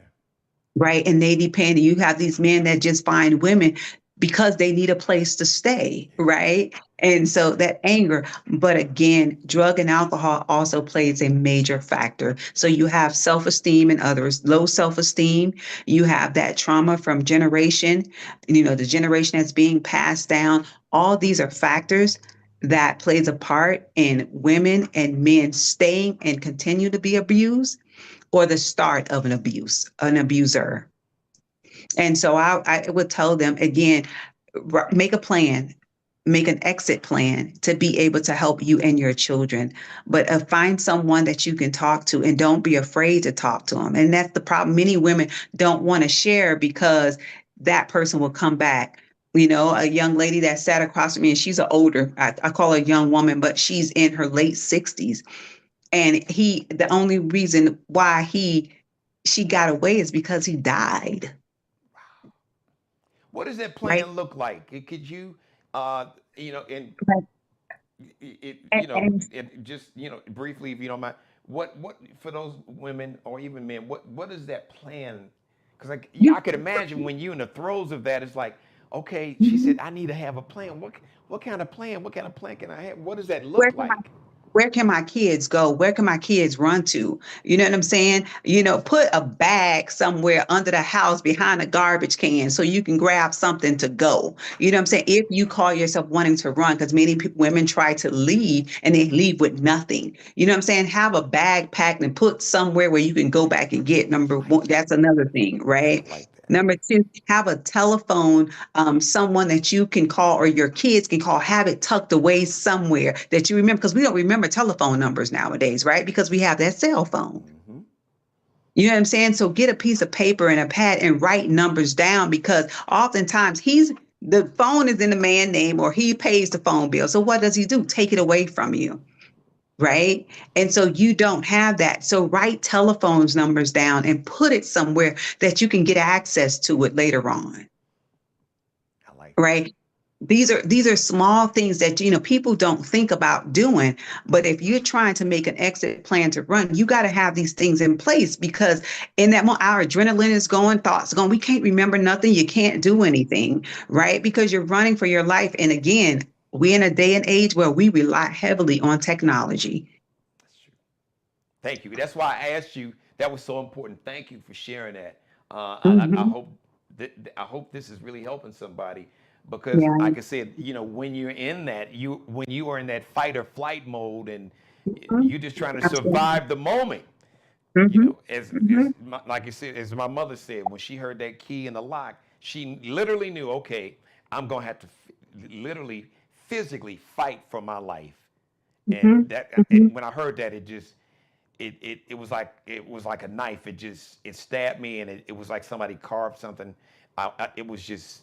right? And they depend. You have these men that just find women because they need a place to stay, Yeah. right? And so that anger, but again, drug and alcohol also plays a major factor. So you have self-esteem and others, low self-esteem. You have that trauma from generation, the generation that's being passed down. All these are factors that plays a part in women and men staying and continue to be abused, or the start of an abuser. And so I would tell them again, make a plan, make an exit plan to be able to help you and your children. But find someone that you can talk to and don't be afraid to talk to them. And that's the problem. Many women don't want to share because that person will come back. You know, a young lady that sat across from me, and she's an older, I call her a young woman, but she's in her late 60s. And the only reason why she got away is because he died. What does that Right. plan look like? Could you, you know, and Right. you know, And just briefly, if you don't mind, what for those women or even men, what is that plan? Because I you, could imagine when you in the throes of that, it's like, okay, she Mhm. said I need to have a plan. What kind of plan? What kind of plan can I have? What does that where look can my like? where can my kids go? Where can my kids run to? You know what I'm saying? Put a bag somewhere under the house behind a garbage can so you can grab something to go. You know what I'm saying? If you call yourself wanting to run, because many women try to leave and they leave with nothing. You know what I'm saying? Have a bag packed and put somewhere where you can go back and get. Number I like one, that. that's another thing, I right? like that. Number two, have a telephone, someone that you can call or your kids can call, have it tucked away somewhere that you remember, because we don't remember telephone numbers nowadays, right? Because we have that cell phone. Hmm. You know what I'm saying? So get a piece of paper and a pad and write numbers down, because oftentimes the phone is in the man's name or he pays the phone bill. So what does he do? Take it away from you. Right. And so you don't have that. So write telephones numbers down and put it somewhere that you can get access to it later on. I like that. Right. These are small things that people don't think about doing. But if you're trying to make an exit plan to run, you got to have these things in place, because in that moment our adrenaline is going, thoughts going, we can't remember nothing, you can't do anything, right? Because you're running for your life. And again, we're in a day and age where we rely heavily on technology. That's true. Thank you. That's why I asked you. That was so important. Thank you for sharing that. I Hmm. hope I hope this is really helping somebody because, Yeah. like I said, when you're in that, when you are in that fight or flight mode, and Mhm. you're just trying to Absolutely. survive the moment. Hmm. As Hmm. like you said, as my mother said, when she heard that key in the lock, she literally knew, okay, I'm gonna have to literally physically fight for my life. And Hmm. Hmm. when I heard that, it just it was like a knife. It stabbed me, and it was like somebody carved something. It was just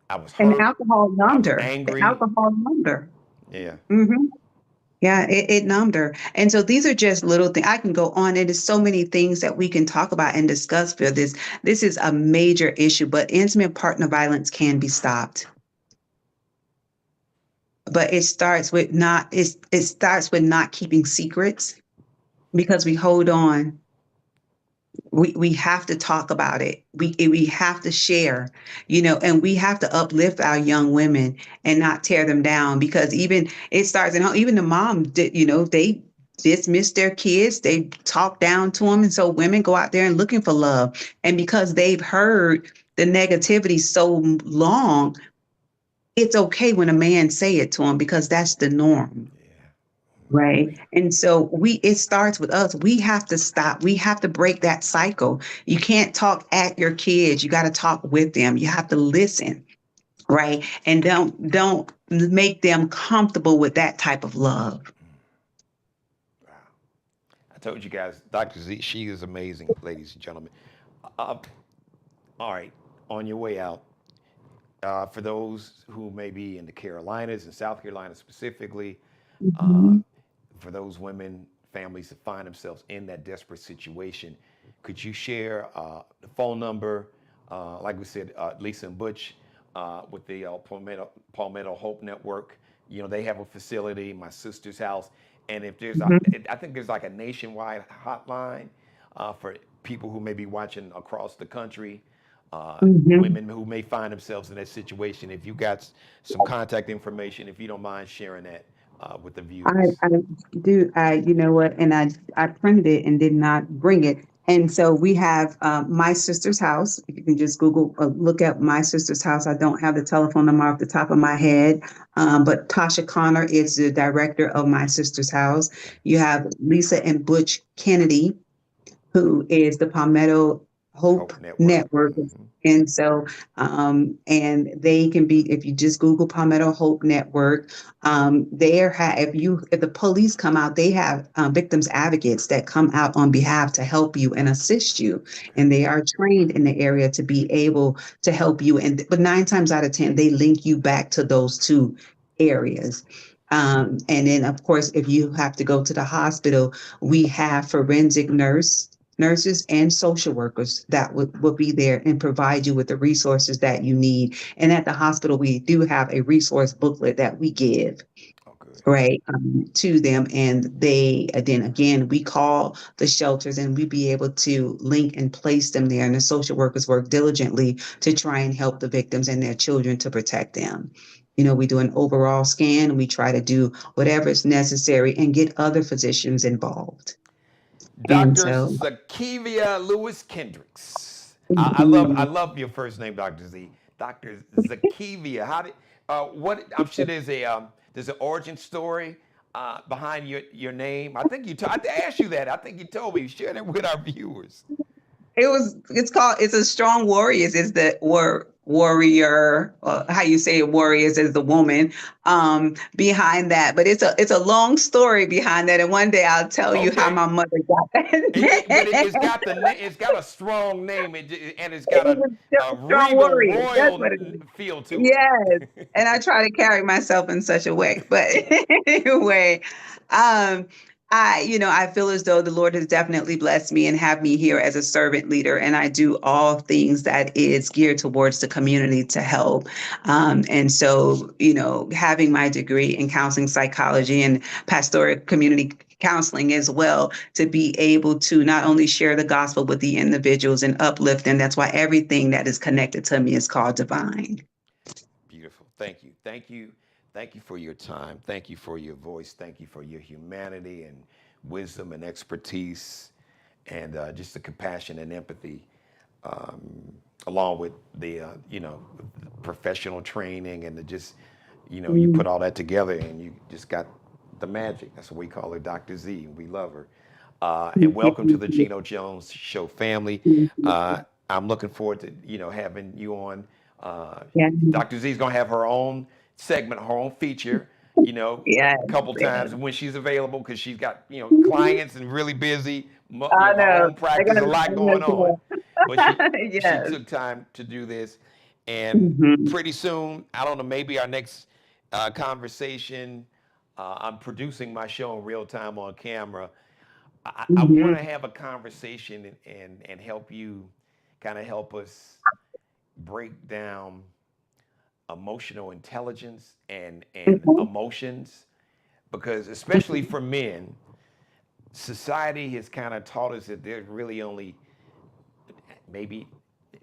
I was And hurt. alcohol I numbed was her. The angry. alcohol numbed her. Yeah. Hmm. Yeah, it numbed her. And so these are just little things. I can go on. It is so many things that we can talk about and discuss for this. This is a major issue, but intimate partner violence can be stopped. But it starts with not keeping secrets, because we hold on. We have to talk about it. We have to share, and we have to uplift our young women and not tear them down, because even it starts in home. Even the mom did, they dismiss their kids, they talk down to them, and so women go out there and looking for love, and because they've heard the negativity so long, it's okay when a man say it to them because that's the norm. Yeah. Right. And so it starts with us. We have to stop. We have to break that cycle. You can't talk at your kids. You got to talk with them. You have to listen. Right. And don't make them comfortable with that type of love. Wow. I told you guys, Dr. Z, she is amazing, ladies and gentlemen. Uh, all right, on your way out, for those who may be in the Carolinas and South Carolina specifically, uh, Mhm. for those women, families that find themselves in that desperate situation, could you share the phone number? Like we said, Lisa and Butch with the Palmetto Hope Network, they have a facility, my sister's house. And if Mhm. I think there's like a nationwide hotline for people who may be watching across the country, Mhm. women who may find themselves in that situation. If you got some contact information, if you don't mind sharing that with the viewers. I do. You know what? And I printed it and did not bring it. And so we have my sister's house. You can just Google, look at my sister's house. I don't have the telephone number off the top of my head, but Tasha Connor is the director of my sister's house. Okay. You have Lisa and Butch Kennedy, who is the Palmetto Hope Hope Network. Network. Hmm. And so, and they can be, if you just Google Palmetto Hope Network, if the police come out, they have victims advocates that come out on behalf to help you and assist you. Okay. And they are trained in the area to be able to help you. But 9 times out of 10, they link you back to those two areas. And then, of course, if you have to go to the hospital, we have nurses and social workers that would be there and provide you with the resources that you need. And at the hospital, we do have a resource booklet that we give, Oh, good. right, to them. And then again, we call the shelters and we be able to link and place them there. And the social workers work diligently to try and help the victims and their children to protect them. We do an overall scan and we try to do whatever is necessary and get other physicians involved. And Dr. so, Zakevia Lewis-Kendricks. I mhm. love your first name, Dr. Z. Dr. Zakevia. How did what I'm sure there's an origin story behind your name. I think I asked you that. I think you told me. Share that with our viewers. It's a strong warriors is the warrior, how you say it, warriors is the woman behind that. But it's a long story behind that. And one day I'll tell you how Okay. my mother got But that. it's got a strong name, and it's It got was a a strong regal warrior. That's royal what it is. feel to Yes. it. And I try to carry myself in such a way. But anyway, um, I feel as though the Lord has definitely blessed me and have me here as a servant leader. And I do all things that is geared towards the community to help. And so, having my degree in counseling psychology and pastoral community counseling as well, to be able to not only share the gospel with the individuals and uplift them. That's why everything that is connected to me is called divine. Beautiful. Thank you. Thank you. Thank you for your time. Thank you for your voice. Thank you for your humanity and wisdom and expertise and just the compassion and empathy, along with the, professional training and you Mm, put all that together and you just got the magic. That's what we call her, Dr. Z. We love her. And welcome to the Geno Jones Show family. Uh, I'm looking forward to having you on. Uh, yeah, Dr. Z is gonna have her own segment, her own feature. yeah, A couple yeah. times when she's available because she's got clients and really busy. I Her know. own practice, a lot going on. But she Yes. took time to do this, and Hmm. pretty soon, I don't know, maybe our next conversation. I'm producing my show in real time on camera. I want Hmm. to have a conversation and help you kind of help us break down emotional intelligence and Hmm. emotions because especially for men, society has kind of taught us that there's really only maybe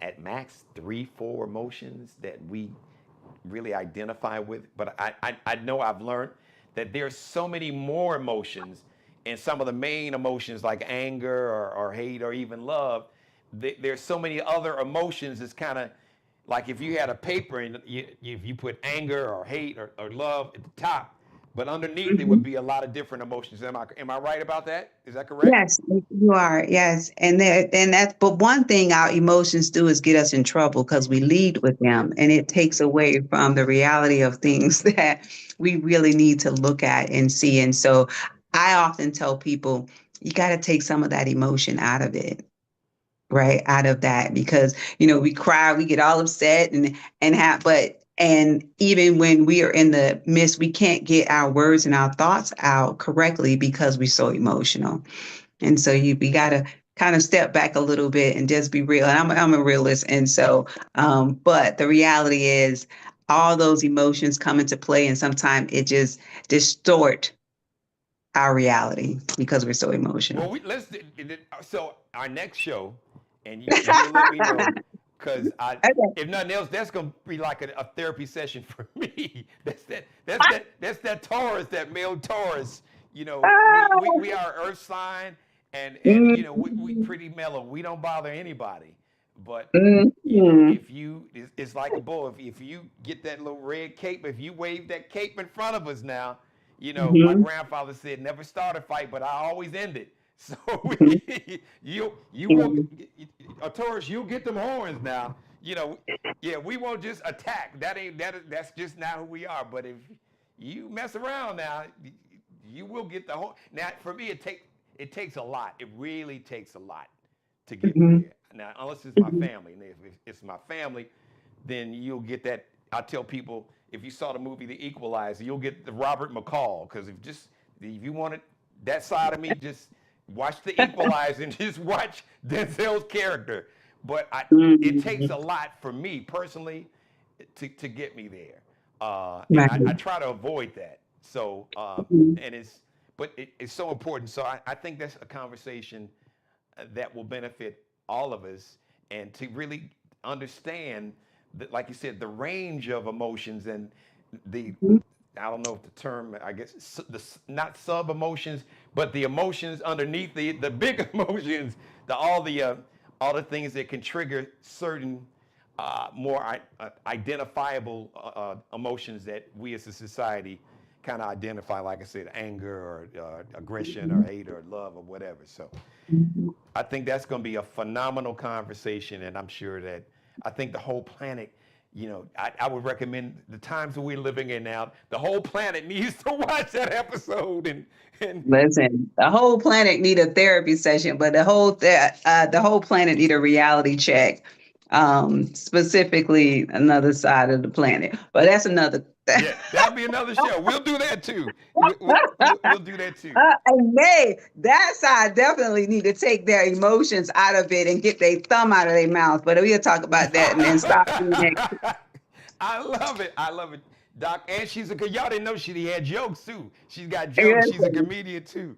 at max 3 4 emotions that we really identify with. But I know I've learned that there's so many more emotions, and some of the main emotions like anger or hate or even love. There's so many other emotions. It's kind of like if you had a paper and if you put anger or hate or love at the top, but underneath it would Hmm. be a lot of different emotions. Am I right about that? Is that correct? Yes, you are. Yes. But one thing our emotions do is get us in trouble because we lead with them and it takes away from the reality of things that we really need to look at and see. And so I often tell people, you got to take some of that emotion out of it, right, out of that, because we cry, we get all upset and even when we are in the midst, we can't get our words and our thoughts out correctly because we're so emotional. And so we got to kind of step back a little bit and just be real. And I'm a realist, and so but the reality is all those emotions come into play, and sometimes it just distort our reality because we're so emotional. Well, so our next show, and you'll let me know, because Okay. if nothing else, that's gonna be like a therapy session for me. That's that Taurus, that male Taurus. We are Earth sign, and we pretty mellow. We don't bother anybody, but Mhm. if it's like a bull. If you get that little red cape, if you wave that cape in front of us now, my Mhm. grandfather said, never start a fight, but I always end it. So Mhm. you will Mhm. a Taurus, you'll get them horns now. yeah, we won't just attack. That's just not who we are. But if you mess around now, you will get the whole. Now, for me, it takes a lot. It really takes a lot to get me Mhm. there. Now, unless it's my Mhm. family, and if it's my family, then you'll get that. I tell people, if you saw the movie The Equalizer, you'll get the Robert McCall, because if you wanted that side of me, just watch The Equalizer and just watch Denzel's character. But it takes a Mhm. lot for me personally to get me there, and Right. I try to avoid that. So Mhm. and it's so important. So I think that's a conversation that will benefit all of us, and to really understand that, like you said, the range of emotions and the I don't know if the term, I guess, not sub emotions, but the emotions underneath the big emotions, all the things that can trigger certain more identifiable emotions that we as a society kind of identify, like I said, anger or aggression or hate or love or whatever. So Mhm. I think that's going to be a phenomenal conversation, and I'm sure that I think the whole planet, I would recommend the times that we're living in now. The whole planet needs to watch that episode, and Listen, the whole planet need a therapy session, but the whole planet need a reality check. Specifically, another side of the planet, but that's another. yeah, that'll be another show. We'll do that too. We'll do that too. And that side definitely need to take their emotions out of it and get their thumb out of their mouth. But we'll talk about that and then stop doing that. I love it. I love it, Doc. And y'all didn't know she had jokes too. She's got jokes. She's a Listen, comedian too.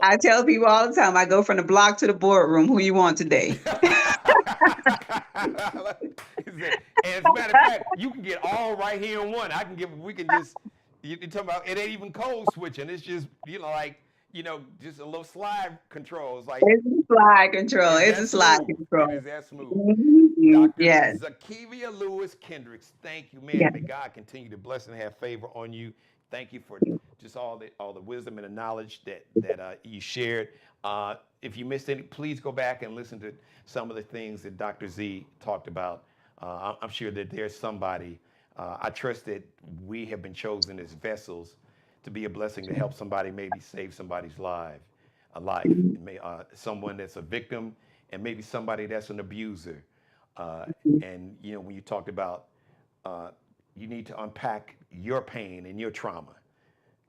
I tell people all the time, I go from the block to the boardroom. Who you want today? And as a matter of fact, you can get all right here in one. We can just, you're talking about, it ain't even code switching. It's just, just a little slide control. It's like, It's a slide control. is It's that a slide smooth? It is control. that smooth. Mhm. Dr. Yes. Zakevia Lewis-Kendricks, thank you, man. Yes. May God continue to bless and have favor on you. Thank you for just all the wisdom and the knowledge that you shared. If you missed any, please go back and listen to some of the things that Dr. Z talked about. I'm sure that there's somebody. I trust that we have been chosen as vessels to be a blessing to help somebody, maybe save somebody's life. Someone that's a victim, and maybe somebody that's an abuser. And when you talked about you need to unpack your pain and your trauma,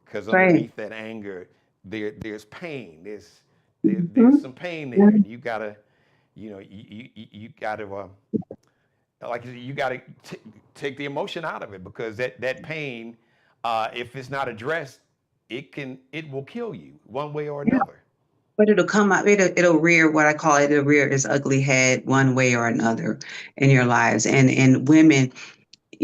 because Right. underneath that anger, there's pain. There's Mhm. some pain there, and you gotta, you gotta, like you gotta take the emotion out of it, because that pain, if it's not addressed, it will kill you one way or another. But it'll come up, it'll rear what I call it, it'll rear its ugly head one way or another in your lives. And women,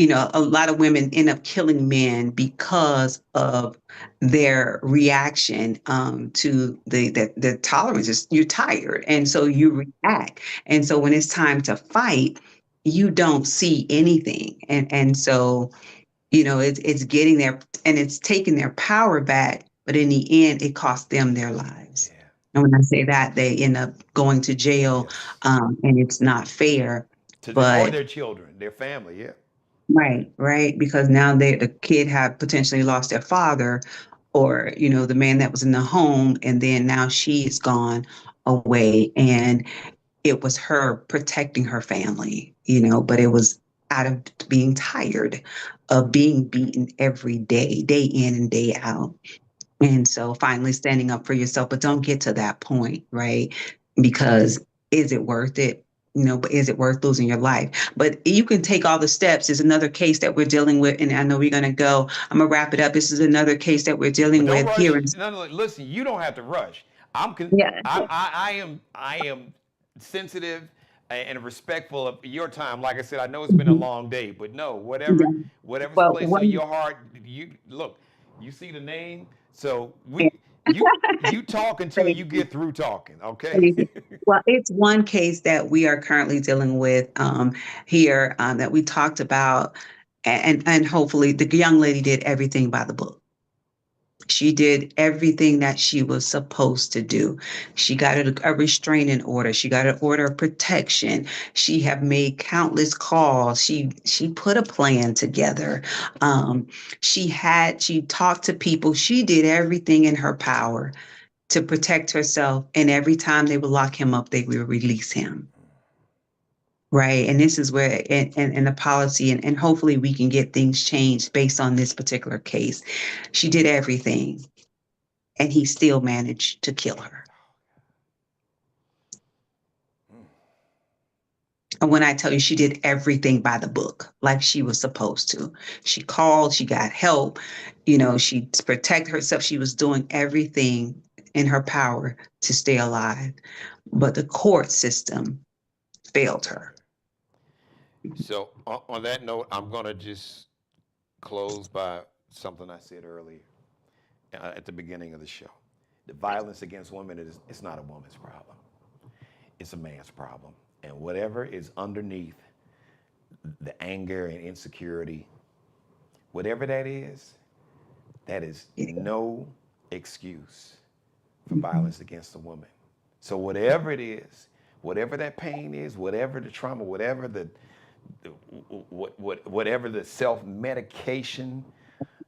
a lot of women end up killing men because of their reaction to the tolerance. You're tired, and so you react. And so when it's time to fight, you don't see anything. And so it's getting there and it's taking their power back, but in the end, it costs them their lives. Yeah. And when I say that, they end up going to jail, Yes. and it's not fair. To them or But their children, their family. Yeah. right, right, because now the kid have potentially lost their father, or the man that was in the home, and then now she's gone away, and it was her protecting her family, but it was out of being tired of being beaten every day in and day out. And so finally standing up for yourself, but don't get to that point, right? Because is it worth it? But is it worth losing your life? But you can take all the steps. There's another case that we're dealing with, and I know we're going to go. I'm going to wrap it up. This is another case that we're But dealing don't with here rush. in. No, no, listen. You don't have to rush. Yeah. I am sensitive and respectful of your time. Like I said, I know it's been a long day, but no, Yeah. whatever's Well, placed on your heart. You look. You see the name, so yeah. you talk until you get through talking. Okay. Crazy. Well, it's one case that we are currently dealing with here that we talked about, and hopefully the young lady did everything by the book. She did everything that she was supposed to do. She got a restraining order. She got an order of protection. She have made countless calls. She put a plan together. Um, she talked to people. She did everything in her power to protect herself. And every time they would lock him up, they would release him. Right. And this is where, and the policy, and hopefully we can get things changed based on this particular case. She did everything, and he still managed to kill her. And when I tell you she did everything by the book, like she was supposed to, she called, she got help, she protected herself. She was doing everything in her power to stay alive. But the court system failed her. So on that note, I'm going to just close by something I said earlier at the beginning of the show. The violence against women it's not a woman's problem. It's a man's problem. And whatever is underneath the anger and insecurity, whatever that is no excuse for violence against a woman. So whatever it is, whatever that pain is, whatever the trauma, whatever whatever the self-medication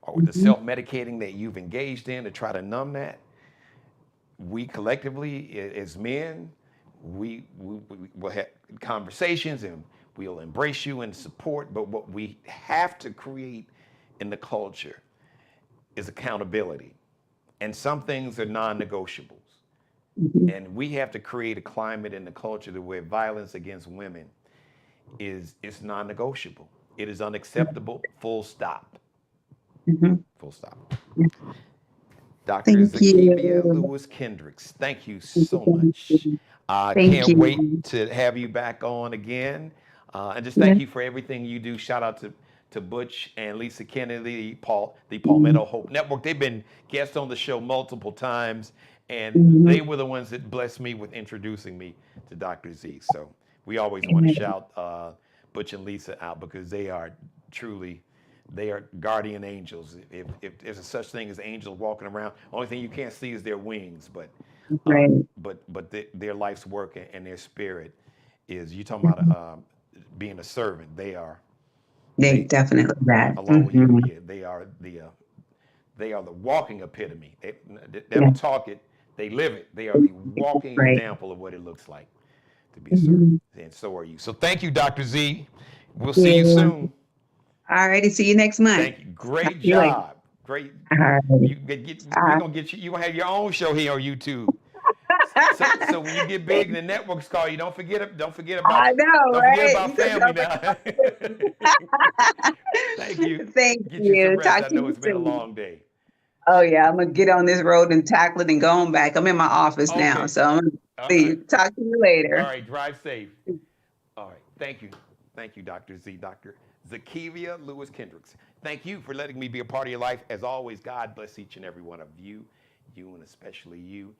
or the self-medicating that you've engaged in to try to numb that, we collectively as men, we will have conversations and we'll embrace you and support, but what we have to create in the culture is accountability. And some things are non-negotiables. And we have to create a climate in the culture where violence against women is non-negotiable. It is unacceptable, full stop. Full stop. Dr. Thank Zakevia you. Lewis-Kendricks, thank you so much. I Thank can't wait you. to have you back on again. And just Yeah. thank you for everything you do. Shout out to Butch and Lisa Kennedy, the Palmetto Hope Network. They've been guests on the show multiple times, and they were the ones that blessed me with introducing me to Dr. Z. So we always want to shout Butch and Lisa out because they are truly, they are guardian angels. If there's a such thing as angels walking around, only thing you can't see is their wings, but Right. their life's work and their spirit is. You talking about being a servant? They They definitely that. along with you, yeah, they are the walking epitome. They Yeah. don't talk it, they live it. They are the walking Right. example of what it looks like to be a servant, and so are you. So thank you, Dr. Z. We'll see you Yeah. soon. All righty. See you next month. Thank you. Talk Great to you later. job. Great. All righty. We're Uh, gonna get you. You gonna have your own show here on YouTube. So when you get big and the networks call you, I know, don't forget right? about You said family now. Thank you. Thank Get you some you. rest. Talk I to know you it's been a soon. long day. Oh yeah, I'm gonna get on this road and tackle it and go on back. I'm in my office now, Okay. so I'm gonna All right. leave. Talk to you All later. right. Drive safe. All right. Thank you. Thank you, Dr. Z. Dr. Zakevia Lewis-Kendricks. Thank you for letting me be a part of your life. As always, God bless each and every one of you and especially you.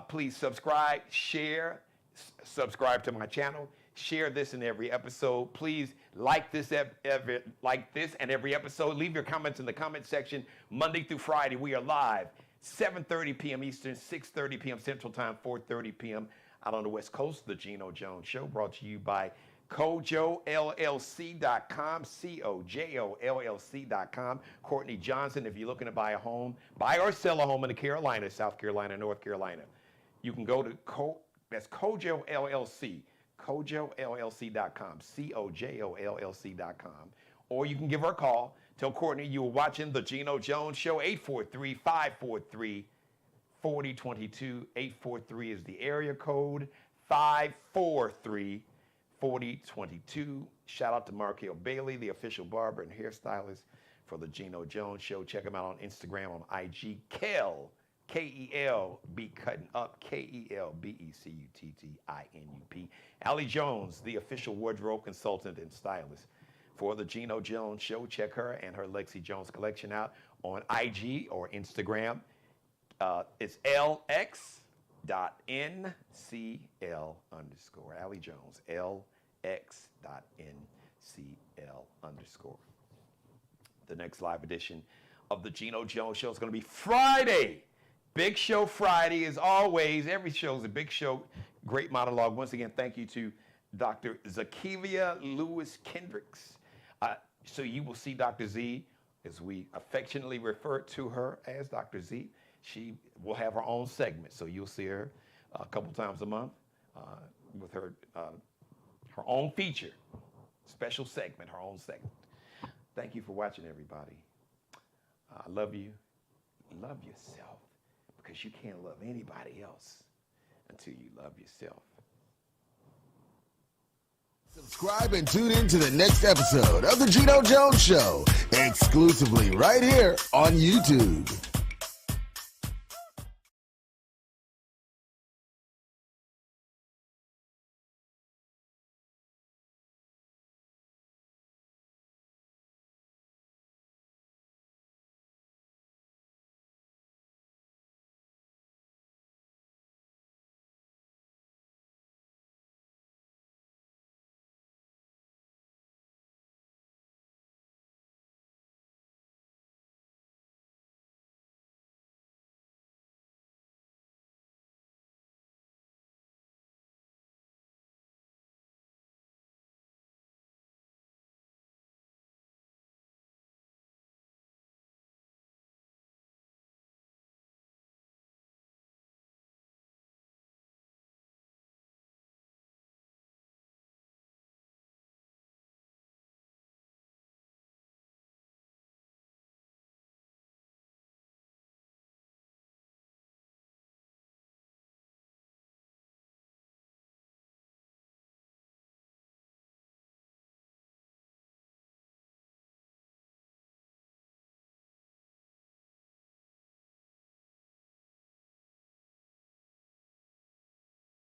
Please subscribe, share, subscribe to my channel, share this in every episode. Please like this and every episode. Leave your comments in the comment section. Monday through Friday, we are live, 7:30 p.m. Eastern, 6:30 p.m. Central Time, 4:30 p.m. out on the West Coast. The Geno Jones Show, brought to you by CojoLLC.com, CojoLLC.com. Courtney Johnson, if you're looking to buy a home, buy or sell a home in the Carolinas, South Carolina, North Carolina, you can go to that's Cojo LLC, CojoLLC.com, CojoLLC.com. Or you can give her a call. Tell Courtney you were watching the Geno Jones Show, 843-543-4022. 843 is the area code, 543-4022. Shout out to Markel Bailey, the official barber and hairstylist for the Geno Jones Show. Check him out on Instagram, on IG. Kel, K-E-L-B cutting up, K-E-L-B-E-C-U-T-T-I-N-U-P. Allie Jones, the official wardrobe consultant and stylist for the Geno Jones Show. Check her and her Lexi Jones collection out on IG or Instagram. It's LX.NCL_. Allie Jones, LX.NCL_. The next live edition of the Geno Jones Show is going to be Friday. Big show Friday, as always. Every show is a big show. Great monologue. Once again, thank you to Dr. Zakevia Lewis-Kendricks. So you will see Dr. Z, as we affectionately refer to her as Dr. Z. She will have her own segment, so you'll see her a couple times a month with her own feature, special segment, her own segment. Thank you for watching, everybody. I love you. Love yourself, because you can't love anybody else until you love yourself. Subscribe and tune in to the next episode of The Geno Jones Show, exclusively right here on YouTube.